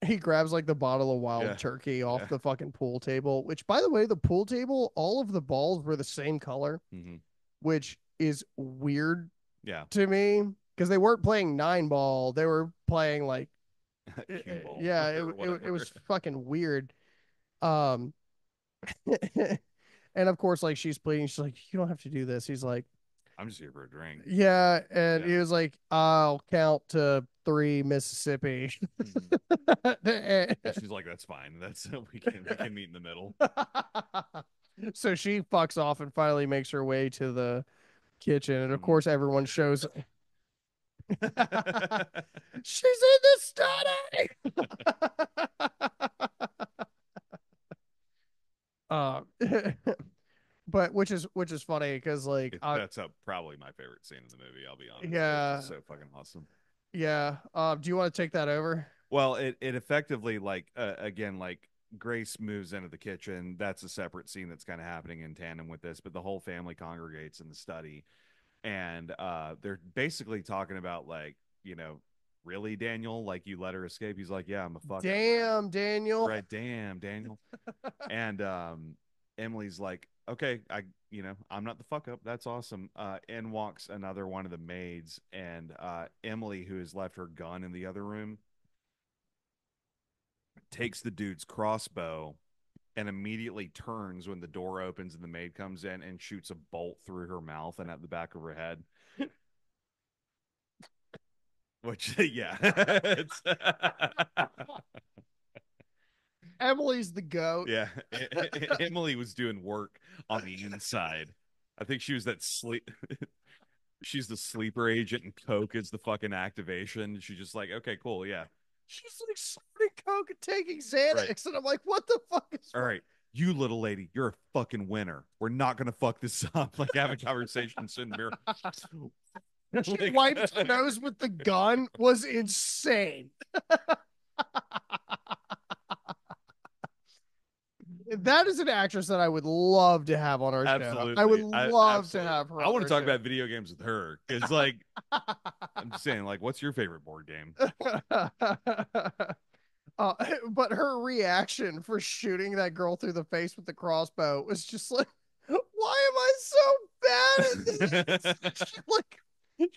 He grabs like the bottle of wild yeah, turkey off yeah, the fucking pool table, which by the way, the pool table, all of the balls were the same color, hmm, which is weird yeah. to me because they weren't playing 9 ball, they were playing like Cue ball yeah, or it whatever. was fucking weird. Um And of course, like she's pleading, she's like, "You don't have to do this." He's like, I'm just here for a drink. "Yeah," and Yeah. he was like, "I'll count to three, Mississippi." Mhm. And she's like, "That's fine. That's we can meet in the middle." So she fucks off and finally makes her way to the kitchen, and of Mhm. course, everyone shows. She's in the study. uh, but which is funny because like That's probably my favorite scene in the movie. I'll be honest. It's yeah, just so fucking awesome. yeah. Do you want to take that over? Well, it effectively like again like Grace moves into the kitchen. That's a separate scene that's kind of happening in tandem with this, but the whole family congregates in the study, and they're basically talking about like really Daniel, like you let her escape. He's like, yeah, I'm a fuck up, right? Damn, Daniel. Right, damn Daniel. And Emily's like, okay, I'm not the fuck up. That's awesome. In walks another one of the maids, and Emily, who has left her gun in the other room, takes the dude's crossbow and immediately turns when the door opens and the maid comes in and shoots a bolt through her mouth and at the back of her head. Which, yeah, it's Emily's the goat. yeah. Emily was doing work on the inside. I think she was that sleep. She's the sleeper agent, and Coke is the fucking activation. She's just like, okay, cool, yeah, She's like snorting coke and taking right, Xanax, and I'm like, what the fuck is all wrong? right. You little lady, you're a fucking winner. We're not gonna fuck this up. Like having conversations in the mirror. She Like, wiped her nose with the gun was insane. That is an actress that I would love to have on our show. I would absolutely, love to absolutely. have her I on want to our talk show. about video games with her because, like, I'm just saying, like, what's your favorite board game? uh, but her reaction for shooting that girl through the face with the crossbow was just like, why am I so bad at this? She like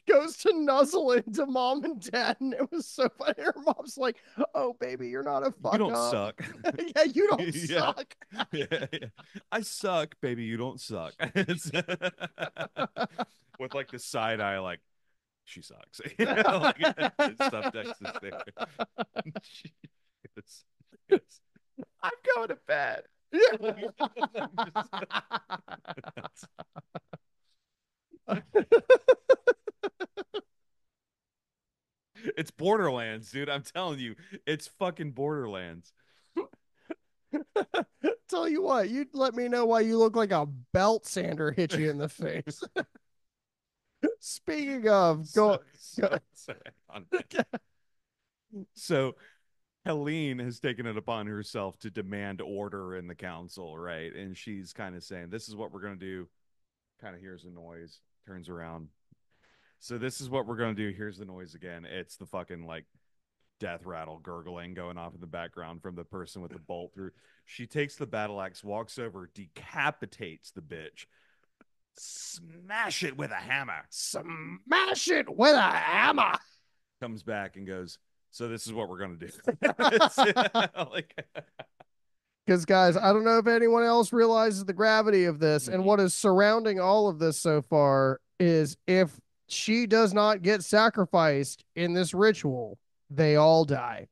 goes to nuzzle into mom and dad, and it was so funny. Her mom's like, "Oh, baby, you're not a You fuck don't up. suck. Yeah, you don't Yeah. suck." Yeah, yeah. I suck, baby. You don't suck. With like the side eye, like she sucks. Like, subtext is there. Yes, yes. I'm going to bed. It's Borderlands, dude. I'm telling you, it's fucking Borderlands. Tell you what, you let me know why you look like a belt sander hit you in the face. Speaking of, So, go. so on. So Helene has taken it upon herself to demand order in the council, right? And she's kind of saying, "This is what we're going to do." Kind of hears a noise, turns around. So this is what we're going to do. Here's the noise again. It's the fucking like death rattle gurgling going off in the background from the person with the bolt through. She takes the battle axe, walks over, decapitates the bitch, smash it with a hammer, Smash it with a hammer. comes back and goes, so this is what we're gonna do. Like, Because, guys, I don't know if anyone else realizes the gravity of this, and mhm. what is surrounding all of this so far is if she does not get sacrificed in this ritual, they all die.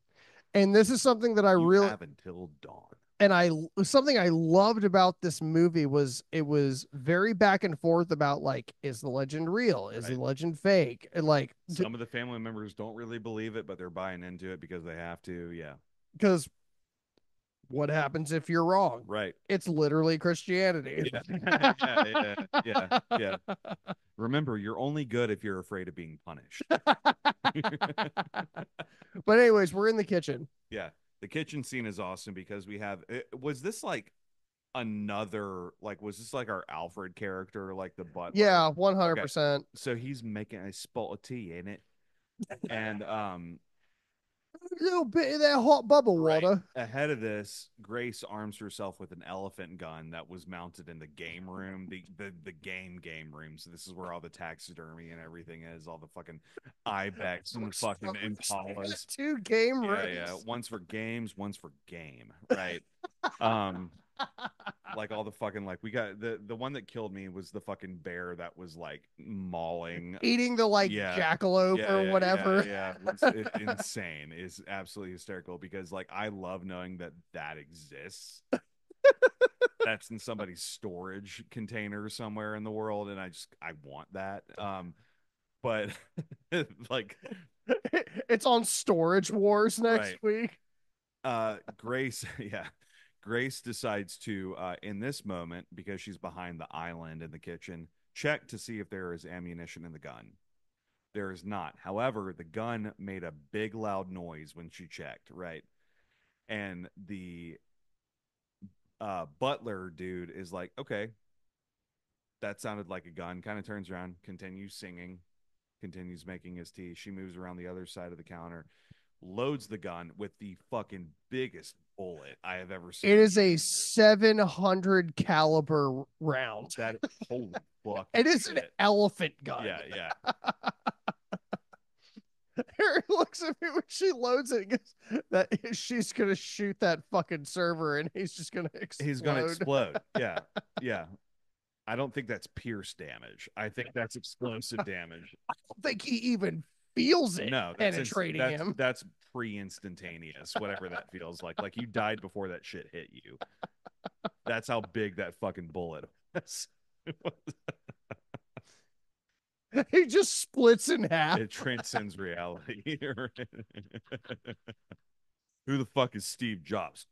And this is something that I You really, have until dawn. and I something I loved about this movie was it was very back and forth about like, is the legend real, is the Right. legend fake, and like, Some of the family members don't really believe it, but they're buying into it because they have to. Yeah. because what happens if you're wrong? Right. It's literally Christianity. Yeah. Yeah. Yeah. Yeah. Yeah. Remember, you're only good if you're afraid of being punished. But anyways, we're in the kitchen. Yeah. The kitchen scene is awesome because we have. Was this like another like was this like our Alfred character, like the butler? Yeah, Okay. 100%. So he's making a spot of tea in it. And A little bit of that hot bubble right water. ahead of this, Grace arms herself with an elephant gun that was mounted in the game room, the game room. So this is where all the taxidermy and everything is, all the fucking ibex and the fucking impalas. Two game Yeah, yeah. rooms. One's for games, one's for game, right? Um, Like all the fucking like we got the one that killed me was the fucking bear that was like mauling. Eating the like Yeah. jackalope Yeah, or yeah, yeah, whatever. yeah. Insane. Is absolutely hysterical because like I love knowing that that exists. That's in somebody's storage container somewhere in the world, and I want that. But like It's on Storage Wars next right. week. Grace, yeah. Grace decides to, in this moment, because she's behind the island in the kitchen, check to see if there is ammunition in the gun. There is not. However, the gun made a big loud noise when she checked, right? And the butler dude is like, okay, that sounded like a gun. Kind of turns around, continues singing, continues making his tea. She moves around the other side of the counter, loads the gun with the fucking biggest bullet I have ever It seen is a shoot. 700 caliber round. That holy fucking It is an shit. elephant gun. Yeah, yeah. Harry looks at me when she loads it and goes, that she's gonna shoot that fucking server and he's just gonna He's gonna explode. explode. Yeah, yeah. I don't think that's pierce damage. I think that's explosive damage. I don't think he even feels it No, penetrating him. that's pre-instantaneous, whatever that feels like. Like you died before that shit hit you. That's how big that fucking bullet was. He just splits in half. It transcends reality. Who the fuck is Steve Jobs?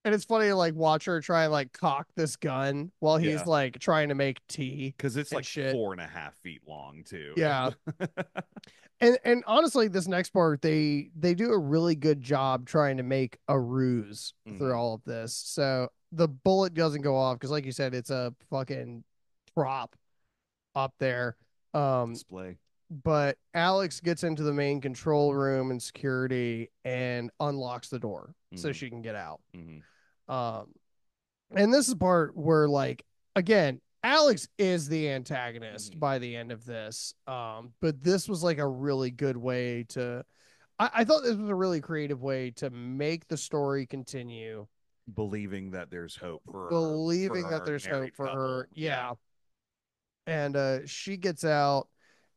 And it's funny to like watch her try and like cock this gun while he's Yeah, like trying to make tea because it's and like shit. 4.5 feet long too. Yeah. And honestly, this next part they do a really good job trying to make a ruse through Hmm. all of this. So the bullet doesn't go off because, like you said, it's a fucking prop up there. Um, Display. but Alex gets into the main control room and security and unlocks the door so Hmm. she can get out. Hmm. Um, and this is the part where like again Alex is the antagonist Hmm. by the end of this, but this was like a really good way to I thought this was a really creative way to make the story continue, Believing that there's hope for believing that our there's hope married for her. couple. Yeah. Yeah. And she gets out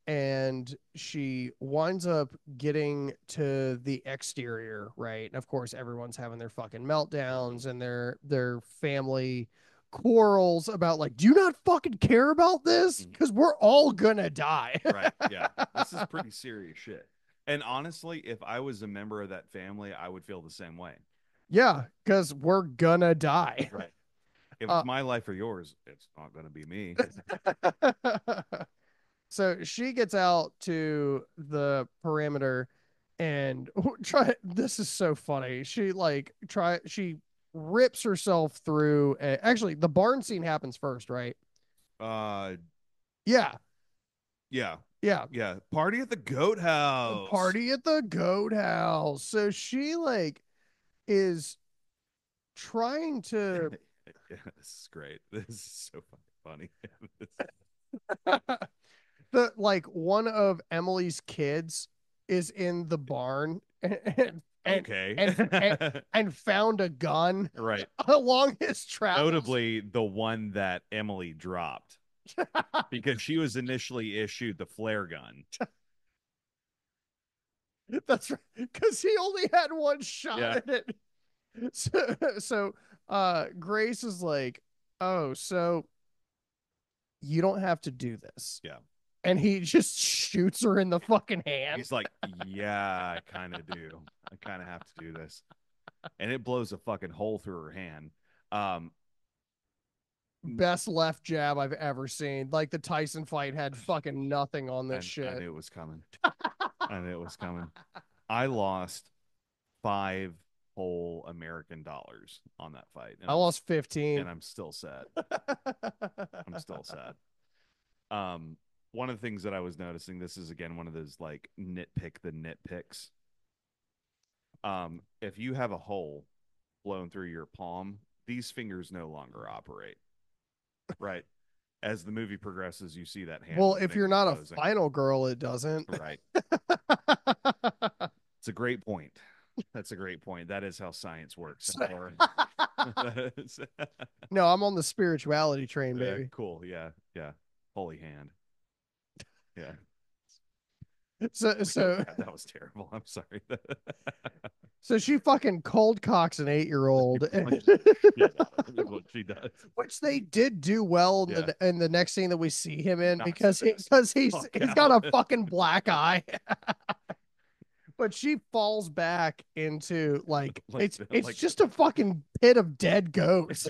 and she winds up getting to the exterior, right? And of course everyone's having their fucking Hmm. meltdowns and their family quarrels about like, do you not fucking care about this, Hmm. because we're all gonna die. Right. Yeah. This is pretty serious shit. And honestly, if I was a member of that family, I would feel the same way. Yeah, because we're gonna die. Right. If it's uh, my life or yours, it's not going to be me. so she gets out to the perimeter and try this is so funny. She rips herself through actually the barn scene happens first, right? Uh, Yeah. yeah. Yeah. Yeah. Party at the goat house. Party at the goat house. So she like is trying to Yeah, this is great. This is so fucking funny. the like one of Emily's kids is in the barn and Okay. and found a gun Right. along his travels. Notably, the one that Emily dropped because she was initially issued the flare gun. That's right, because he only had one shot Yeah. at it. So Grace is like, "Oh, so you don't have to do this," Yeah. and he just shoots her in the fucking hand. He's like, yeah, I kind of do. I kind of have to do this. And it blows a fucking hole through her hand. Um, Best left jab I've ever seen. Like the Tyson fight had fucking nothing on this and I shit. knew it was coming. I knew it was coming. I lost five whole American dollars on that fight, I lost 15. and I'm still sad. I'm still sad. Um, one of the things that I was noticing, this is again one of those like nitpick the nitpicks. If you have a hole blown through your palm, these fingers no longer operate. Right. As the movie progresses, you see that hand Well, and if you're finger not a closing. final girl, it doesn't. Right. It's a great point. That's a great point. That is how science works. So- That is, no, I'm on the spirituality train, baby. cool. Yeah, yeah. Holy hand. Yeah. So so God, that was terrible. I'm sorry. so she fucking cold cocks an 8-year-old, Punches the shit out of him is what she does. which they did do well in Yeah. the next scene that we see him in Knocks because his ass he's fuck he's got a out. fucking black eye. But she falls back into like like it's like just a fucking pit of dead ghosts.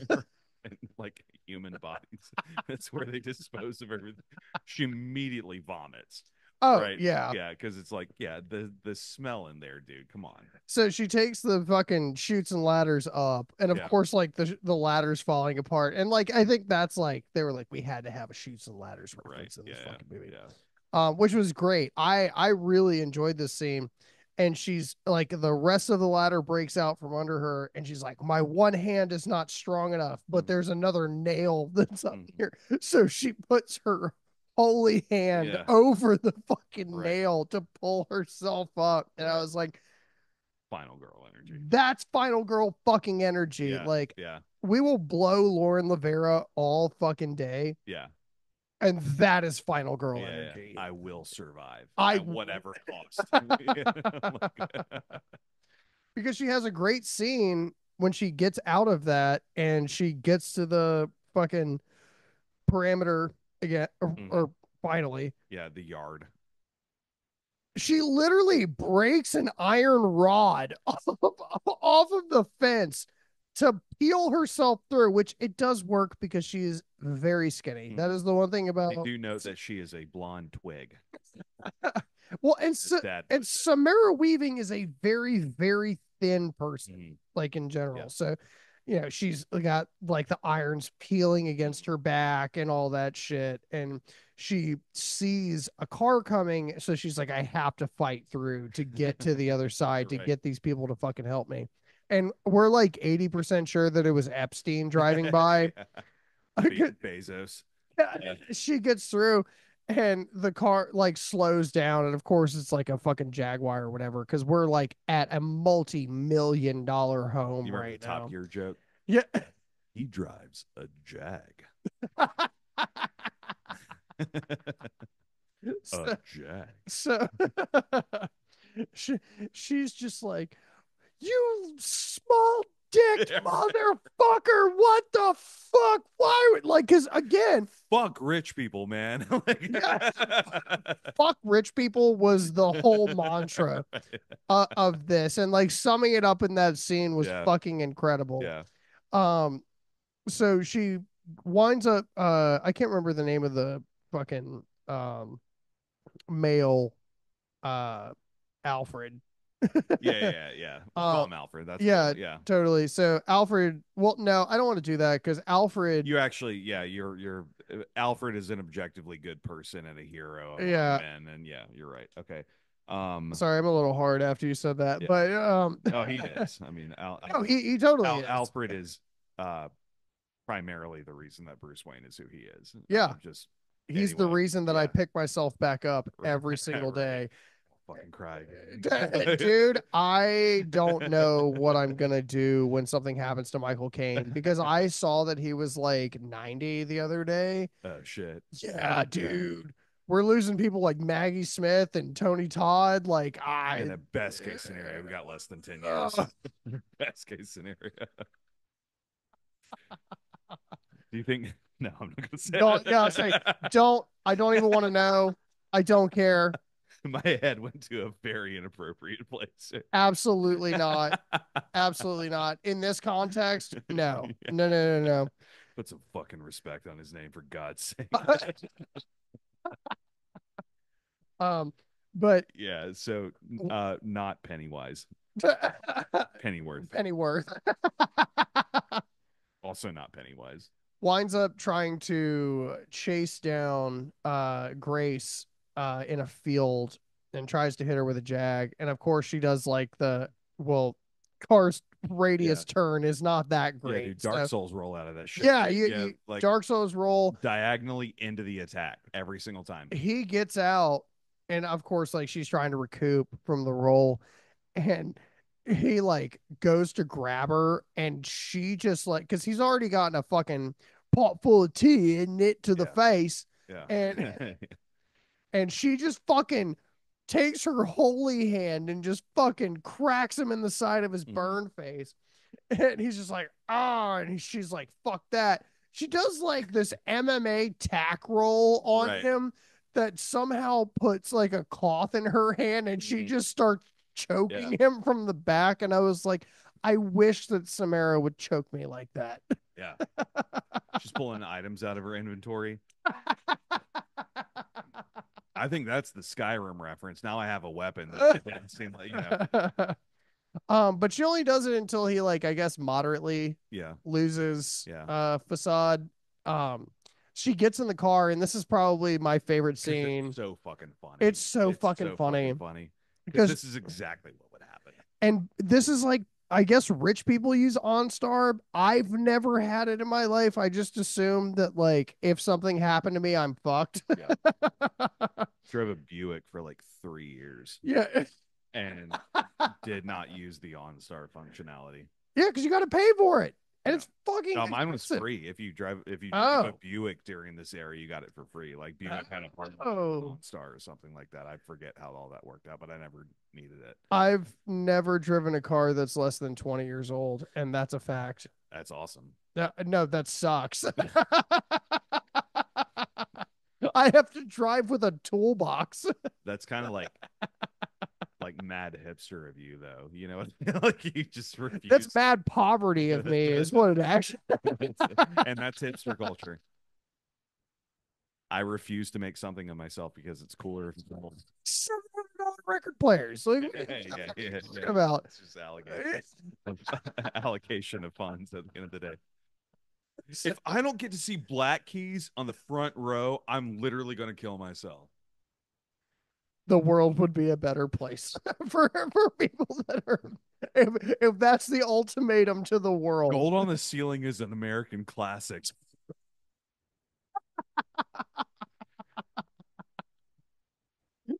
like human bodies. That's where they dispose of everything. She immediately vomits. Oh Right. yeah. Yeah, because it's like, yeah, the smell in there, dude. Come on. So she takes the fucking chutes and ladders up, and of Yeah. course, like the ladders falling apart, and like I think that's like they were like we had to have a chutes and ladders Right. reference in this Yeah. fucking movie, Yeah. which was great. I really enjoyed this scene, and she's like the rest of the ladder breaks out from under her, and she's like, my one hand is not strong enough, but Mm-hmm. there's another nail that's up Mm-hmm. here, so she puts her holy hand Yeah. over the fucking Right. nail to pull herself up, and I Right. was like Final girl energy. that's final girl fucking energy. Yeah. Like Yeah. we will blow Lauren Lavera all fucking day, Yeah. and that is final girl Yeah. Yeah. energy. I will survive I at whatever cost. Yeah. because she has a great scene when she gets out of that and she gets to the fucking parameter again, Mhm. or finally Yeah. The yard. she literally breaks an iron rod off of the fence to peel herself through, which it does work because she is very skinny. That Mhm. is the one thing They about do note that she is a blonde twig. well, That and Samara Weaving is a very very thin person, Mhm. like in Yeah. general. So, you know, she's got like the irons peeling against Mhm. her back and all that shit, and she sees a car coming, so she's like, I have to fight through to get to the other side to Right. get these people to fucking help me. And we're like 80% sure that it was Epstein driving by. Yeah. Bezos. Yeah. She gets through and the car like slows down, and of course it's like a fucking Jaguar or whatever because we're like at a multi-million-dollar You home remember the right Top now. Gear joke? Yeah. He drives a Jag. A so, Jag. so she, she's just like, you small dick motherfucker, what the fuck, why would like, because again, Fuck rich people, man. Like- yeah, fuck rich people was the whole mantra of this, and like summing it up in that scene was Yeah. fucking incredible. Yeah. um so she winds up, I can't remember the name of the fucking male, uh Alfred. Yeah. Yeah. Yeah. We'll call uh him Alfred. That's yeah, cool. Yeah. totally. So Alfred, well, no, I don't want to do that because Alfred, You actually, yeah, you're Alfred is an objectively good person and a hero among yeah, men. And yeah, you're right. Okay. sorry, I'm a little hard after you said that, Yeah. but Oh, he is. I mean, no, he totally is. Alfred is uh primarily the reason that Bruce Wayne is who he is. Yeah, he's the Anyway, reason that I yeah. pick myself back up Right. every single Right. day. I'll fucking cry again. Dude, I don't know what I'm gonna do when something happens to Michael Caine because I saw that he was like 90 the other day. Oh shit. Yeah, dude. We're losing people like Maggie Smith and Tony Todd. Like In a best case scenario, we got less than 10 years. uh, Best case scenario. Do you think? No, I'm not gonna say don't yeah, say don't I don't even want to know. I don't care. My head went to a very inappropriate place. Absolutely not. Absolutely not. In this context, no. No, no, no, Put some fucking respect on his name, for God's sake. no. But Yeah, so not Pennywise. Pennyworth. Pennyworth Also not Pennywise. winds up trying to chase down Grace in a field and tries to hit her with a jag. And of course she does like the well, car's Yeah. radius turn is not that Yeah, great. dude, Dark So, Souls roll out of that shit. yeah, Yeah, you like Dark Souls roll. diagonally into the attack every single time. He gets out, and of course, like she's trying to recoup from the roll, and he like goes to grab her and she just like because he's already gotten a fucking pot full of tea and it to the Yeah. face and Yeah. and she just fucking takes her holy hand and just fucking cracks him in the side of his Mhm. burn face. And he's just like, ah, and she's like, fuck that. She does like this MMA tack roll on Right. him that somehow puts like a cloth in her hand and she Mhm. just starts Yeah. choking him from the back. And I was like, I wish that Samara would choke me like that. Yeah. She's pulling items out of her inventory. I think that's the Skyrim reference. Now I have a weapon that didn't seem like, But she only does it until he like I guess moderately yeah. loses Yeah. facade. Um she gets in the car and this is probably my favorite Because it's scene. so fucking funny. It's so It's fucking so funny fucking funny. Because because this is exactly what would happen. and this is like I guess rich people use OnStar. I've never had it in my life. I just assume that like if something happened to me, I'm fucked. Yeah. Drove a Buick for like 3 years Yeah. and did not use the OnStar functionality. Yeah, because you got to pay for it. And Yeah. it's fucking No, mine was expensive. free. If you drive a Oh. Buick during this era, you got it for free. Like Buick had a part of Oh. OnStar or something like that. I forget how all that worked out, but I never needed it. I've never driven a car that's less than 20 years old, and that's a fact. That's awesome. No, that sucks. I have to drive with a toolbox. That's kind of like mad hipster of you, though. You know, like you just That's refuse. mad poverty of me, is what it actually. And that's hipster culture. I refuse to make something of myself because it's cooler if it's old. $700 record players. Like, what are you talking about? It's just allocation of funds at the end of the day. If I don't get to see Black Keys on the front row, I'm literally going to kill myself. The world would be a better place for people that are if that's the ultimatum to the world. Gold on the Ceiling is an American classic.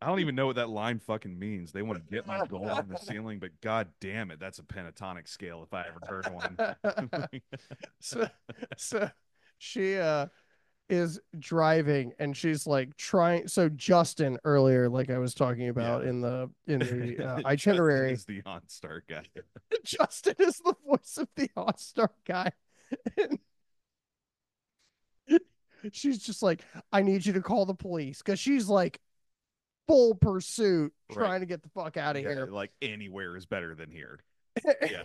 I don't even know what that line fucking means. They want to get my gold on the ceiling, but god damn it, that's a pentatonic scale if I ever heard one. so, so she is driving and she's like trying so Justin earlier like I was talking Yeah. about in the Justin itinerary. is the OnStar guy. Justin is the voice of the all-star guy. And she's just like, I need you to call the police because she's like full pursuit Right. trying to get the fuck out of Yeah, here. like anywhere is better than here. Yeah.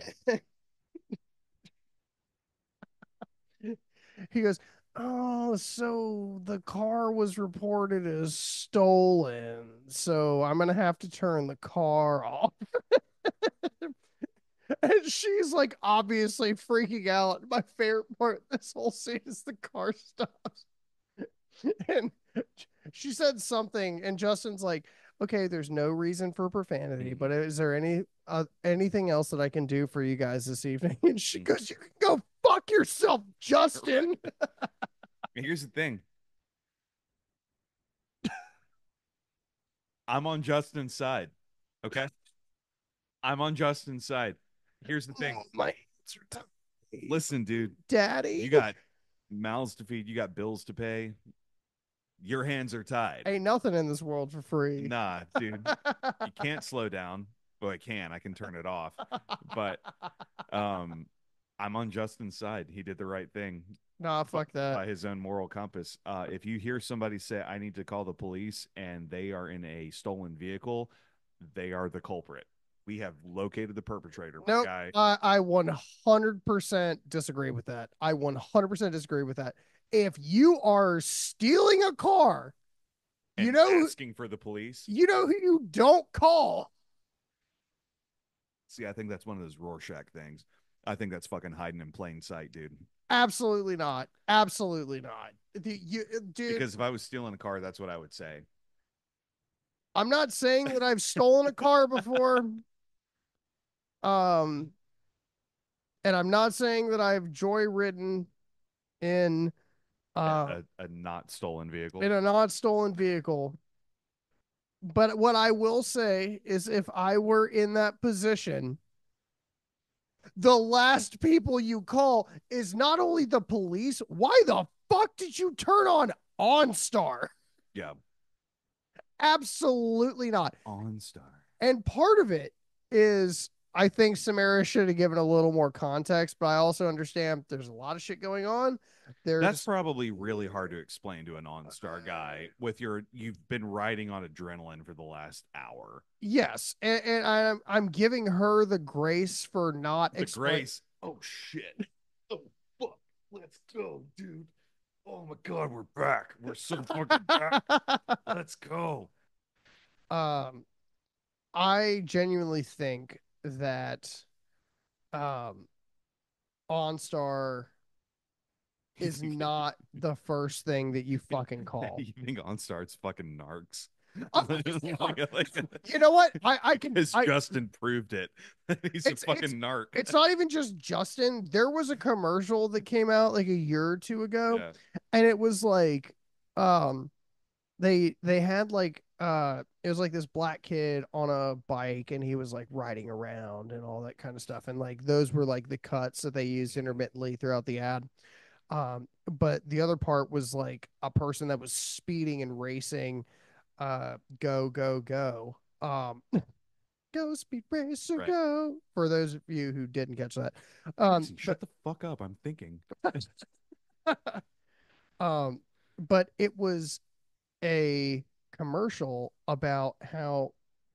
He goes, oh, so the car was reported as stolen. So I'm going to have to turn the car off. And she's like obviously freaking out. My favorite part of this whole scene is the car stops. And she said something, and Justin's like, okay, there's no reason for profanity, but Mhm. is there anything else that I can do for you guys this evening? And she Mhm. goes, you can go fuck yourself, Justin. Here's the thing. I'm on Justin's side. Okay? I'm on Justin's side. Here's the thing. Oh, my hands are tied. Listen, dude, Daddy. you got mouths to feed, you got bills to pay. Your hands are tied. Ain't nothing in this world for free. Nah, dude, you can't slow down. Well, I can. I can turn it off. But um I'm on Justin's side. He did the right thing Nah, fuck that. by his own moral compass. If you hear somebody say, I need to call the police and they are in a stolen vehicle, they are the culprit. We have located the perpetrator, my Nope. guy. I 100% disagree with that. I 100% disagree with that. If you are stealing a car, you And know, asking for the police. you know who you don't call. See, I think that's one of those Rorschach things. I think that's fucking hiding in plain sight, dude. Absolutely not. Absolutely not. Dude, Because if I was stealing a car, that's what I would say. I'm not saying that I've stolen a car before. Um, and I'm not saying that I've joyridden in uh A not stolen vehicle. in a not stolen vehicle. But what I will say is if I were in that position The last people you call is not only the police. Why the fuck did you turn on OnStar? Yeah. Absolutely not. OnStar. And part of it is I think Samara should have given a little more context, but I also understand there's a lot of shit going on. That's There's probably really hard to explain to a OnStar guy with you've been riding on adrenaline for the last hour. yes, and I'm giving her the grace for not The explain. grace. Oh shit. Oh fuck. Let's go, dude. Oh my god, we're back. We're so fucking back. Let's go. um, I genuinely think that um, OnStar You is think not the first thing that you fucking call. you think OnStar's fucking narcs? Uh, you know what? I can Has I Justin proved it? He's a it's fucking narc. it's not even just Justin. There was a commercial that came out like a year or two ago, Yeah. and it was like um they had like it was like this black kid on a bike and he was like riding around and all that kind of stuff, and like those were like the cuts that they used intermittently throughout the ad. But the other part was like a person that was speeding and racing, go go go, go speed racer Right. go, for those of you who didn't catch that. Jason, But shut the fuck up. I'm thinking. um but it was a commercial about how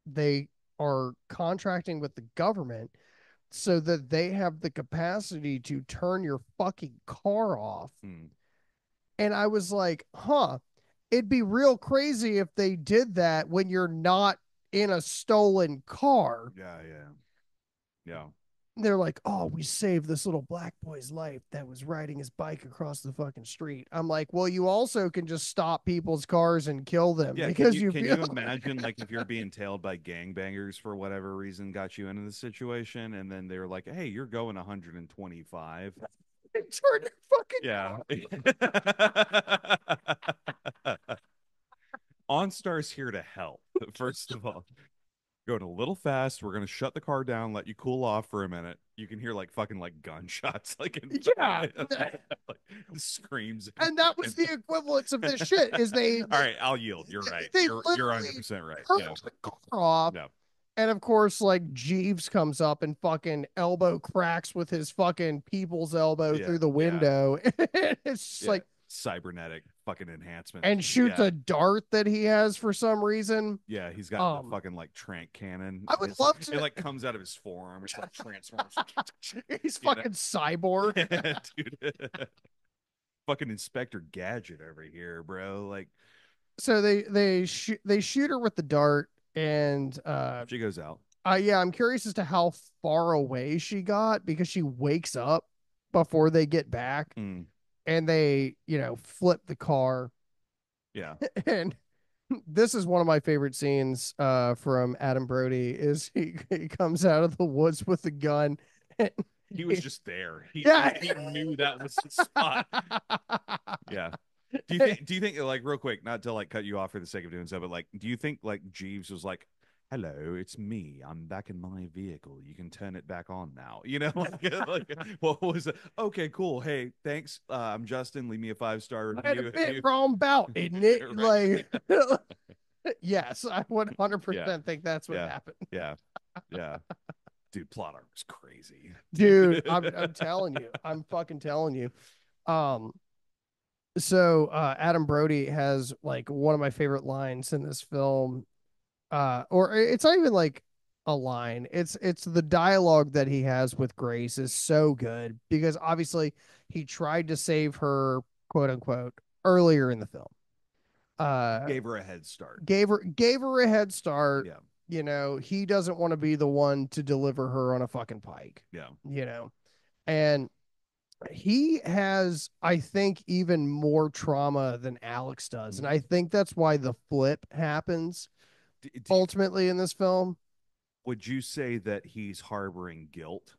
they are contracting with the government so that they have the capacity to turn your fucking car off. Hmm. And I was like, huh, it'd be real crazy if they did that when you're not in a stolen car. Yeah, yeah. Yeah. They're like, oh, we saved this little black boy's life that was riding his bike across the fucking street. I'm like, well, you also can just stop people's cars and kill them Yeah, because you can feel you imagine like if you're being tailed by gangbangers for whatever reason got you into the situation and then they were like, "Hey, you're going 125." turn your fucking Yeah. car. OnStar's here to help. First of all, going a little fast. We're gonna shut the car down, let you cool off for a minute. You can hear like fucking like gunshots, like in Yeah. like screams. And that was And, the equivalence of this shit is all right, I'll yield. You're right. they You're literally 100% right. Yeah. turned the car off. No. And of course, like Jeeves comes up and fucking elbow cracks with his fucking people's elbow Yeah. through the Yeah. window. It's just Yeah. like, Cybernetic fucking enhancements. and shoots Yeah. a dart that he has for some reason. Yeah, he's got the Um, fucking like trank cannon. I would love It to. like comes out of his forearm. It's like transforms. He's You know? fucking cyborg. Yeah, dude. Fucking Inspector Gadget over here, bro. Like So they shoot her with the dart, and she goes out. yeah, I'm curious as to how far away she got because she wakes up before they get back, Mm, and they flip the car. yeah. And this is one of my favorite scenes from Adam Brody is he comes out of the woods with a gun. And He was just there. yeah. He knew that was the spot. Yeah. Do you think like real quick, not to like cut you off for the sake of doing so, but like do you think like Jeeves was like, "Hello, it's me. I'm back in my vehicle. You can turn it back on now." You know, like what was it? Okay, cool. Hey, thanks. I'm Justin. Leave me a 5-star I had a review if bit you wrong about, isn't it? right. Like, yes, I Yeah. 100% think that's what Yeah. happened. Yeah. Yeah. Dude, plot armor was crazy. Dude, I'm telling you. I'm fucking telling you. Um, so Adam Brody has like one of my favorite lines in this film. Or it's not even like a line. It's the dialogue that he has with Grace is so good because obviously he tried to save her, quote unquote, earlier in the film. Uh Gave her a head start. gave her a head start. Yeah. He doesn't want to be the one to deliver her on a fucking pike. Yeah. You know. And he has, I think, even more trauma than Alex does. And Mhm. I think that's why the flip happens D- d- ultimately in this film. would you say that he's harboring guilt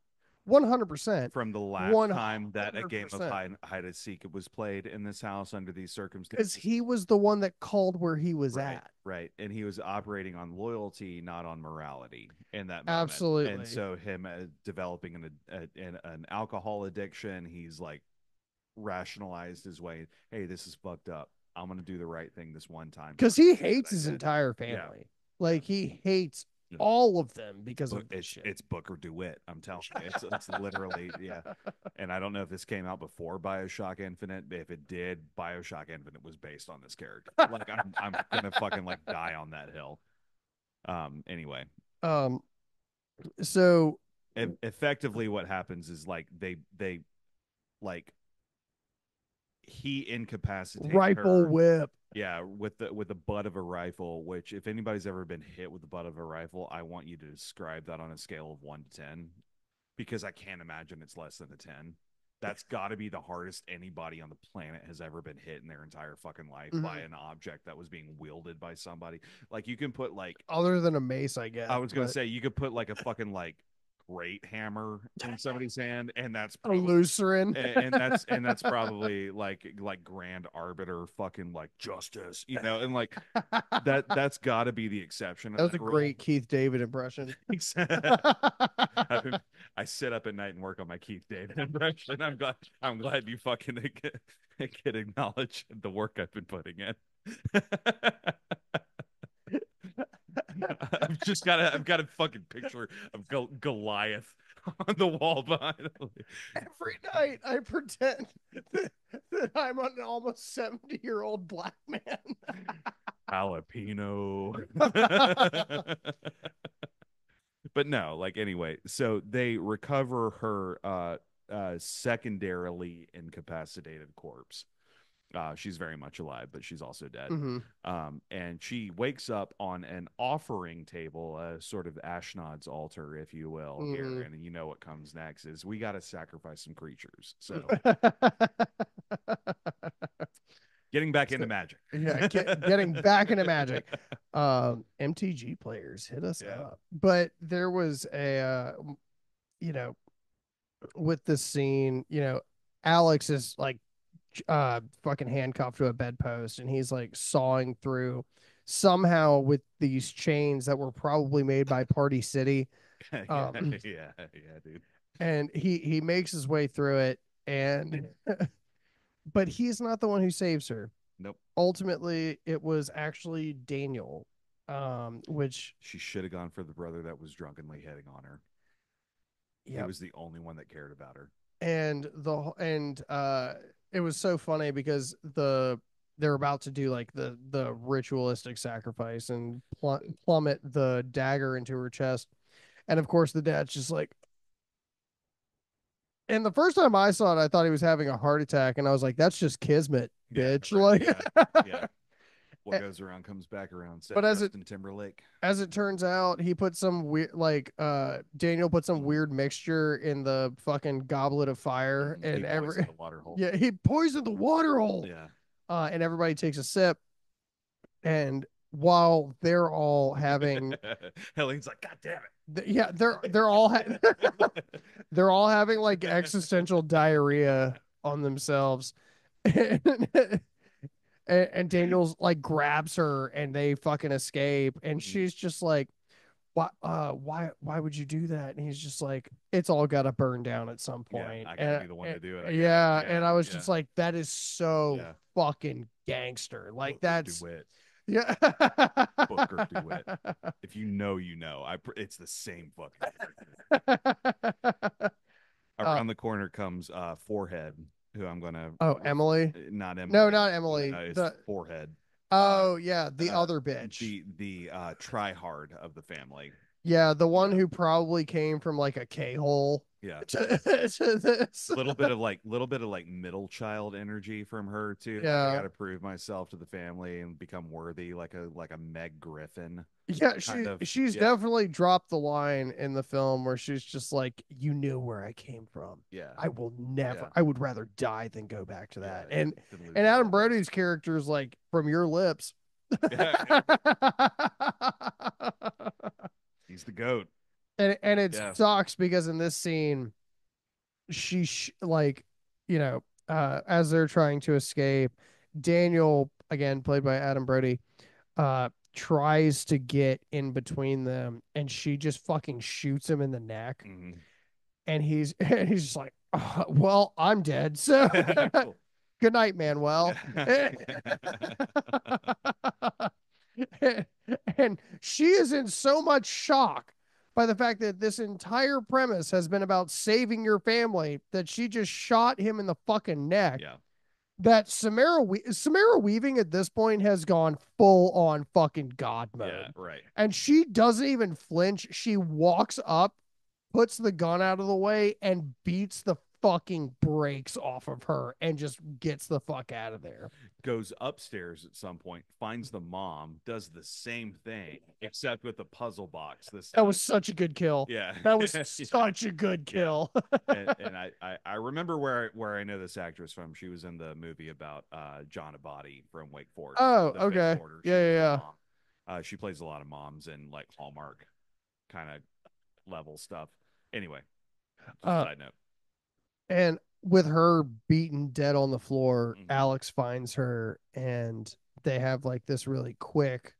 100%. from the last time that a game of 100%. hide and seek was played in this house under these Because circumstances. he was the one that called where he was Right, at. right. And he was operating on loyalty, not on morality in that moment. And Absolutely. so him developing an alcohol addiction, he's like rationalized his way. Hey, this is fucked up. I'm gonna do the right thing this one time for Because he everything hates that his I did. entire Yeah, family. yeah. Like he hates You know, all of them because Book, of this shit. it's Booker DeWitt. I'm telling you, it's literally yeah. And I don't know if this came out before Bioshock Infinite. If it did, Bioshock Infinite was based on this character. Like I'm gonna fucking like die on that hill. Anyway, um, so effectively, what happens is like they like he incapacitates rifle her. whip. Yeah, with the butt of a rifle. Which, if anybody's ever been hit with the butt of a rifle, I want you to describe that on a scale of 1 to 10, because I can't imagine it's less than a 10. That's got to be the hardest anybody on the planet has ever been hit in their entire fucking life by Mhm. an object that was being wielded by somebody. Like you can put like Other than a mace, I I guess, was gonna but say you could put like a fucking like great hammer in somebody's hand, and that's a probably Lutheran. and that's probably like grand arbiter fucking like justice, and like that's got to be the exception of That was that a rule. great Keith David impression. I sit up at night and work on my Keith David impression. I'm glad you fucking can acknowledge the work I've been putting in. I've got a fucking picture of Goliath on the wall behind. Every night I pretend that I'm an almost 70-year-old black man. Jalapeno. But no, like anyway, so they recover her secondarily incapacitated corpse. She's very much alive, but she's also dead. Hmm. And she wakes up on an offering table, a sort of Ashnod's altar, if you will, here. Hmm. And you know what comes next is we got to sacrifice some creatures. So getting back into So, magic. yeah, getting back into magic. MTG players hit us Yeah. up, but there was you know, with this scene, Alex is like fucking handcuffed to a bedpost, and he's like sawing through somehow with these chains that were probably made by Party City. Yeah, Um, yeah, yeah, dude. and he makes his way through it, and but he's not the one who saves her. Nope. Ultimately, it was actually Daniel, which, She should have gone for the brother that was drunkenly hitting on her. He yep. was the only one that cared about her. And it was so funny because they're about to do like the ritualistic sacrifice and plummet the dagger into her chest, and of course the dad's just like, and the first time I saw it I thought he was having a heart attack, and I was like, that's just kismet, Yeah, bitch. right. Like, Yeah, yeah. What goes around comes back around, said but Justin Timberlake. as it turns out, he put some weird, like, Daniel put some Mm-hmm. weird mixture in the fucking goblet of fire, Mm-hmm. He and poisoned every the water hole. yeah, he poisoned the water hole. Yeah. And everybody takes a sip, and while they're all having, Helene's like, God damn yeah, they're all it. they're all having like existential diarrhea on themselves. and, and Daniel's like grabs her, and they fucking escape, and Mhm. she's just like, why would you do that? And he's just like, it's all got to burn down at some Yeah, point. I got to be the one to do it, I guess. Yeah, Yeah, and I was yeah, just like, that is so yeah. fucking gangster. Like, Booker that's, DeWitt. yeah. Booker DeWitt. If you know, you know. It's the same fucking uh, around the corner comes Forehead, who I'm gonna oh, Emily. not No, Emily. not Emily. It's The Forehead. Oh yeah, the Uh, other bitch. the try hard of the family. Yeah, the one Yeah, who probably came from like a K-hole yeah. to this. Little bit of like middle child energy from her too. Like I got Yeah. to prove myself to the family and become worthy, like a Meg Griffin Yeah, kind of. she's Yeah, definitely dropped the line in the film where she's just like, you knew where I came from. yeah, I will never, yeah, I would rather die than go back to that. yeah. And Didn't lose and all Adam of it. Brody's character is like, from your lips. Yeah, he's the goat. And it Yeah. sucks because in this scene, like, as they're trying to escape, Daniel, again played by Adam Brody, tries to get in between them, and she just fucking shoots him in the neck, Mm-hmm. and he's and he's just like, well, I'm dead, so Cool. good night, Manuel. And she is in so much shock by the fact that this entire premise has been about saving your family that she just shot him in the fucking neck. Yeah. That Samara Weaving at this point has gone full on fucking god Yeah. mode. Right. And she doesn't even flinch. She walks up, puts the gun out of the way, and beats the fucking brakes off of her and just gets the fuck out of there. Goes upstairs at some point, finds the mom, does the same thing, except with a puzzle box this That time. was such a good kill. Yeah. That was Yeah. such a good Yeah. kill. And I remember where I know this actress from. She was in the movie about John Abadi from Wake Forest, Oh, The Fifth okay. Order. Yeah, She yeah, was the yeah. mom. She plays a lot of moms in like Hallmark kind of level stuff. Anyway, just Uh, side note. and with her beaten dead on the floor, Hmm. Alex finds her and they have like this really quick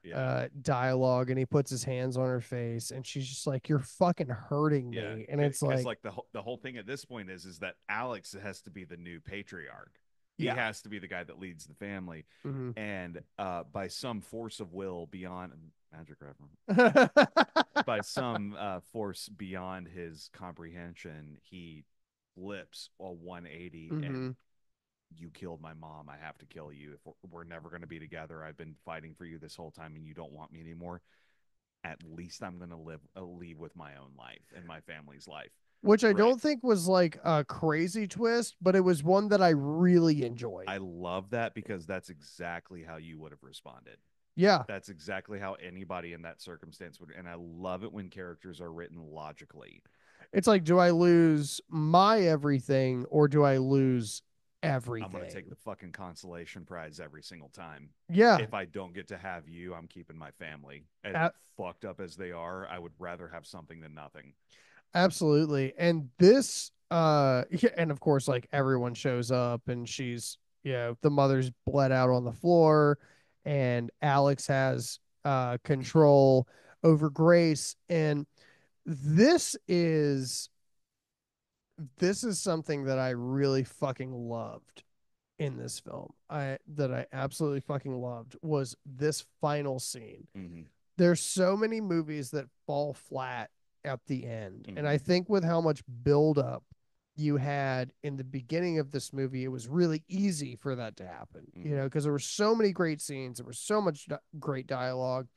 Yeah. dialogue, and he puts his hands on her face and she's just like, you're fucking hurting Yeah, me. And it's because like, like the whole thing at this point is that Alex has to be the new patriarch. He yeah. has to be the guy that leads the family, Mm-hmm. and by some force of will beyond magic reference, by some force beyond his comprehension, he flips a 180 Mm-hmm. and you killed my mom. I have to kill you. If we're never going to be together, I've been fighting for you this whole time, and you don't want me anymore. At least I'm going to leave with my own life and my family's life. Which I Right. don't think was like a crazy twist, but it was one that I really I enjoyed. love that because that's exactly how you would have responded. Yeah. That's exactly how anybody in that circumstance would. And I love it when characters are written logically. It's like, do I lose my everything or do I lose I'm going to take the everything? fucking consolation prize every single time. Yeah, If I don't get to have you, I'm keeping my family. As a- fucked up as they are, I would rather have something than nothing. absolutely. And this, yeah, and of course, like everyone shows up and she's, the mother's bled out on the floor, and Alex has control over Grace. And this is this is something that I really fucking loved in this film. I absolutely fucking loved was this final scene. Mm-hmm. There's so many movies that fall flat at the end. And Mm-hmm. I think with how much build up you had in the beginning of this movie, it was really easy for that to happen, Mm-hmm. because there were so many great scenes, there was so much great dialogue.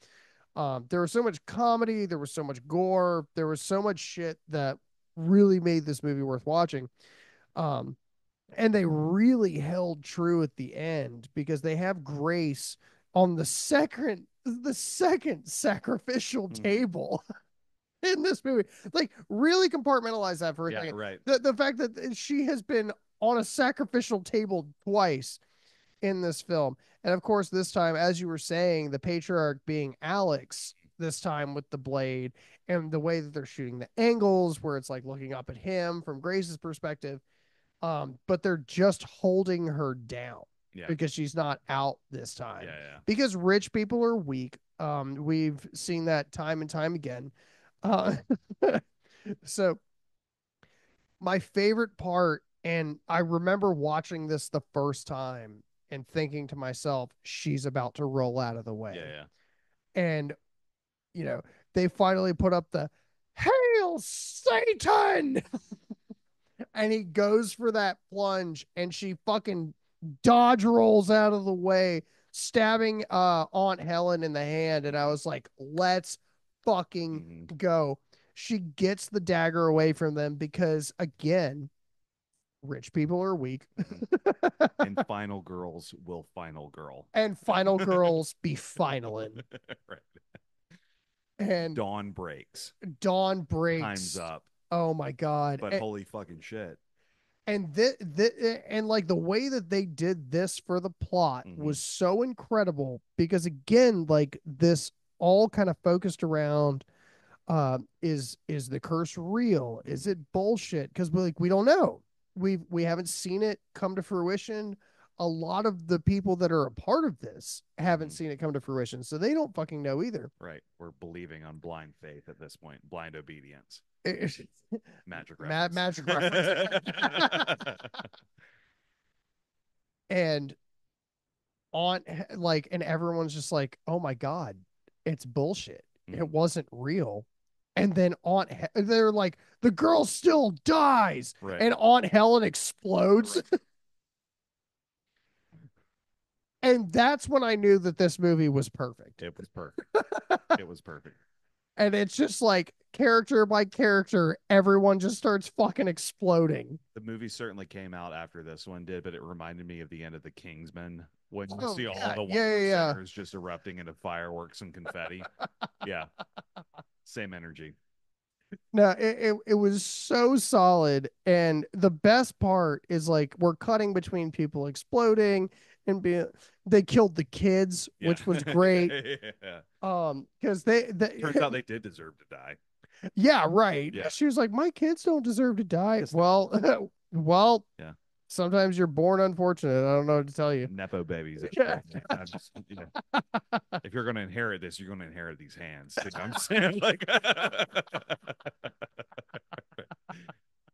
There was so much comedy, there was so much gore, there was so much shit that really made this movie worth watching. Um, and they really held true at the end because they have Grace on the second sacrificial Mm-hmm. table in this movie. Like, really compartmentalize that for a Yeah, second. right. The fact that she has been on a sacrificial table twice in this film. And of course, this time, as you were saying, the patriarch being Alex, this time with the blade, and the way that they're shooting the angles where it's like looking up at him from Grace's perspective. But they're just holding her down Yeah. because she's not out this Yeah. time. Yeah. Because rich people are weak. We've seen that time and time again. Uh, so my favorite part, and I remember watching this the first time and thinking to myself, she's about to roll out of the Yeah. way. Yeah. And, you know, they finally put up the Hail Satan! And he goes for that plunge, and she fucking dodge rolls out of the way, stabbing Aunt Helen in the hand. And I Mm-hmm. was like, let's fucking Mm-hmm. go. She gets the dagger away from them because, again, rich people are weak. Mm-hmm. And final girls will final girl. And final girls be finaling. Right. And Dawn breaks. Dawn Time's breaks. up. Oh my god. But holy fucking shit. And like the way that they did this for the plot Mm-hmm. was so incredible because, again, like, this all kind of focused around Is the curse real? Is it bullshit? Because we don't know. We haven't seen it come to fruition. A lot of the people that are a part of this haven't Mm-hmm. seen it come to fruition, so they don't fucking know either. Right. We're believing on blind faith at this point, blind obedience. It- Magic reference. magic reference. And on like, and everyone's just like, oh my god, it's bullshit, it Mhm. wasn't real. And then they're like, the girl still dies, Right. and Aunt Helen explodes. And that's when I knew that this movie was perfect. It was perfect. It was perfect. And it's just like character by character, everyone just starts fucking exploding. The movie certainly came out after this one did, but it reminded me of the end of The Kingsman when you Oh see all yeah, the one yeah, yeah, yeah. percenters just erupting into fireworks and confetti. Yeah, same energy. No, it was so solid. And the best part is like we're cutting between people exploding and being they killed the kids, Yeah. which was great. Yeah. Because Turns out they did deserve to die. yeah, right. Yeah. She was like, my kids don't deserve to die. Yes, they do. Well, well, Yeah. sometimes you're born unfortunate. I don't know what to tell you. Nepo babies. Yeah. I'm just, if you're going to inherit this, you're going to inherit these hands. You know what I'm saying? Like,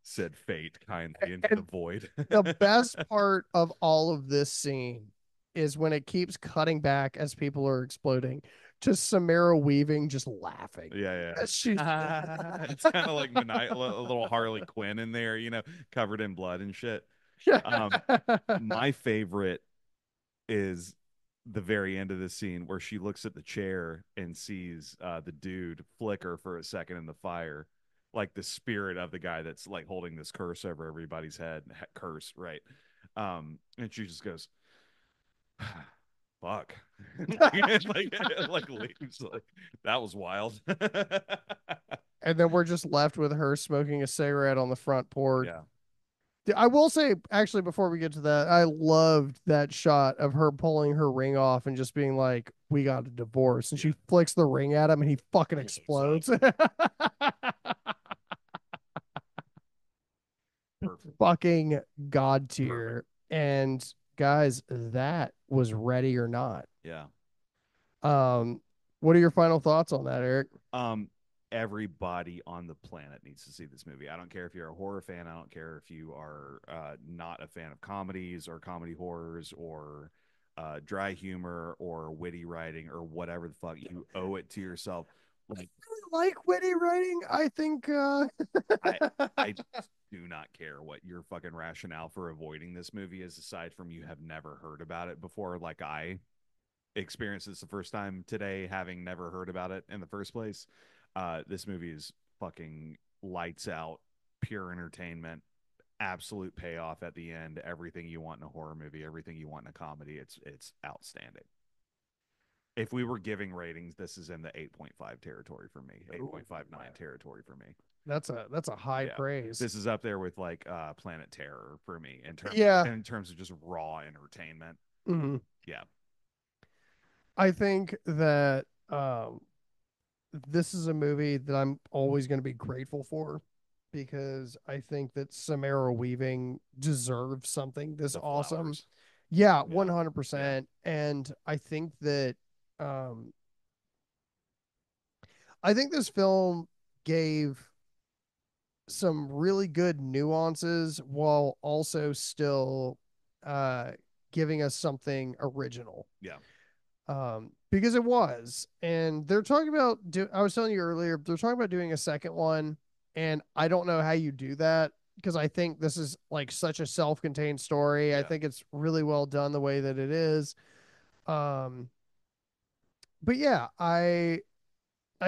said fate kindly into the And void. the best part of all of this scene is when it keeps cutting back as people are exploding to Samara Weaving just laughing. Yeah, She's yeah. It's kind of like a little Harley Quinn in there, covered in blood and shit. Um, my favorite is the very end of the scene where she looks at the chair and sees the dude flicker for a second in the fire, like the spirit of the guy that's like holding this curse over everybody's head. Curse, right? And she just goes, "Fuck," like leaves. Like that was wild. and then we're just left with her smoking a cigarette on the front porch. Yeah, I will say, actually, before we get to that, I loved that shot of her pulling her ring off and just being like, "We got a divorce," and yeah. she flicks the ring at him, and he fucking explodes. Perfect. Fucking god tier. Perfect. And guys, that was Ready or Not. Yeah. Um, what are your final thoughts on that, Eric? Um, everybody on the planet needs to see this movie. I don't care if you're a horror fan. I don't care if you are not a fan of comedies or comedy horrors or dry humor or witty writing or whatever the fuck. You owe it to yourself. Like Like witty writing, I think. I, I do not care what your fucking rationale for avoiding this movie is, aside from you have never heard about it before. Like I experienced this the first time today, having never heard about it in the first place. This movie is fucking lights out, pure entertainment, absolute payoff at the end. Everything you want in a horror movie, everything you want in a comedy. It's outstanding. If we were giving ratings, this is in the 8.5 territory for me, 8.59 territory for me. That's a high Yeah, praise. this is up there with like Planet Terror for me Yeah. in terms of just raw entertainment. Mhm. Yeah, I think that this is a movie that I'm always going to be grateful for because I think that Samara Weaving deserves something this the awesome. flowers. Yeah, Yeah, yeah, 100%. And um I think this film gave some really good nuances while also still uh giving us something original. yeah. Because it was, and they're talking about. I was telling you earlier, they're talking about doing a second one, and I don't know how you do that because I think this is like such a self-contained story. I Yeah, think it's really well done the way that it is. Um, but yeah, I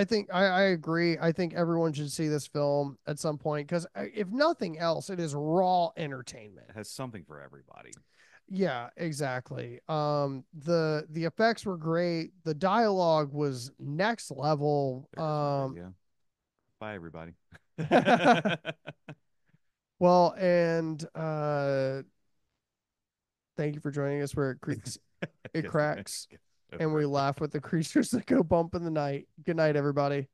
think I agree. I think everyone should see this film at some point because if nothing else, it is raw entertainment. it has something for everybody. Yeah, exactly. The effects were great. The dialogue was next level. Very funny. Yeah. Bye, everybody. Well, and thank you for joining us where it creaks, it Guess, cracks, guess and we over. laugh with the creatures that go bump in the night. Good night, everybody.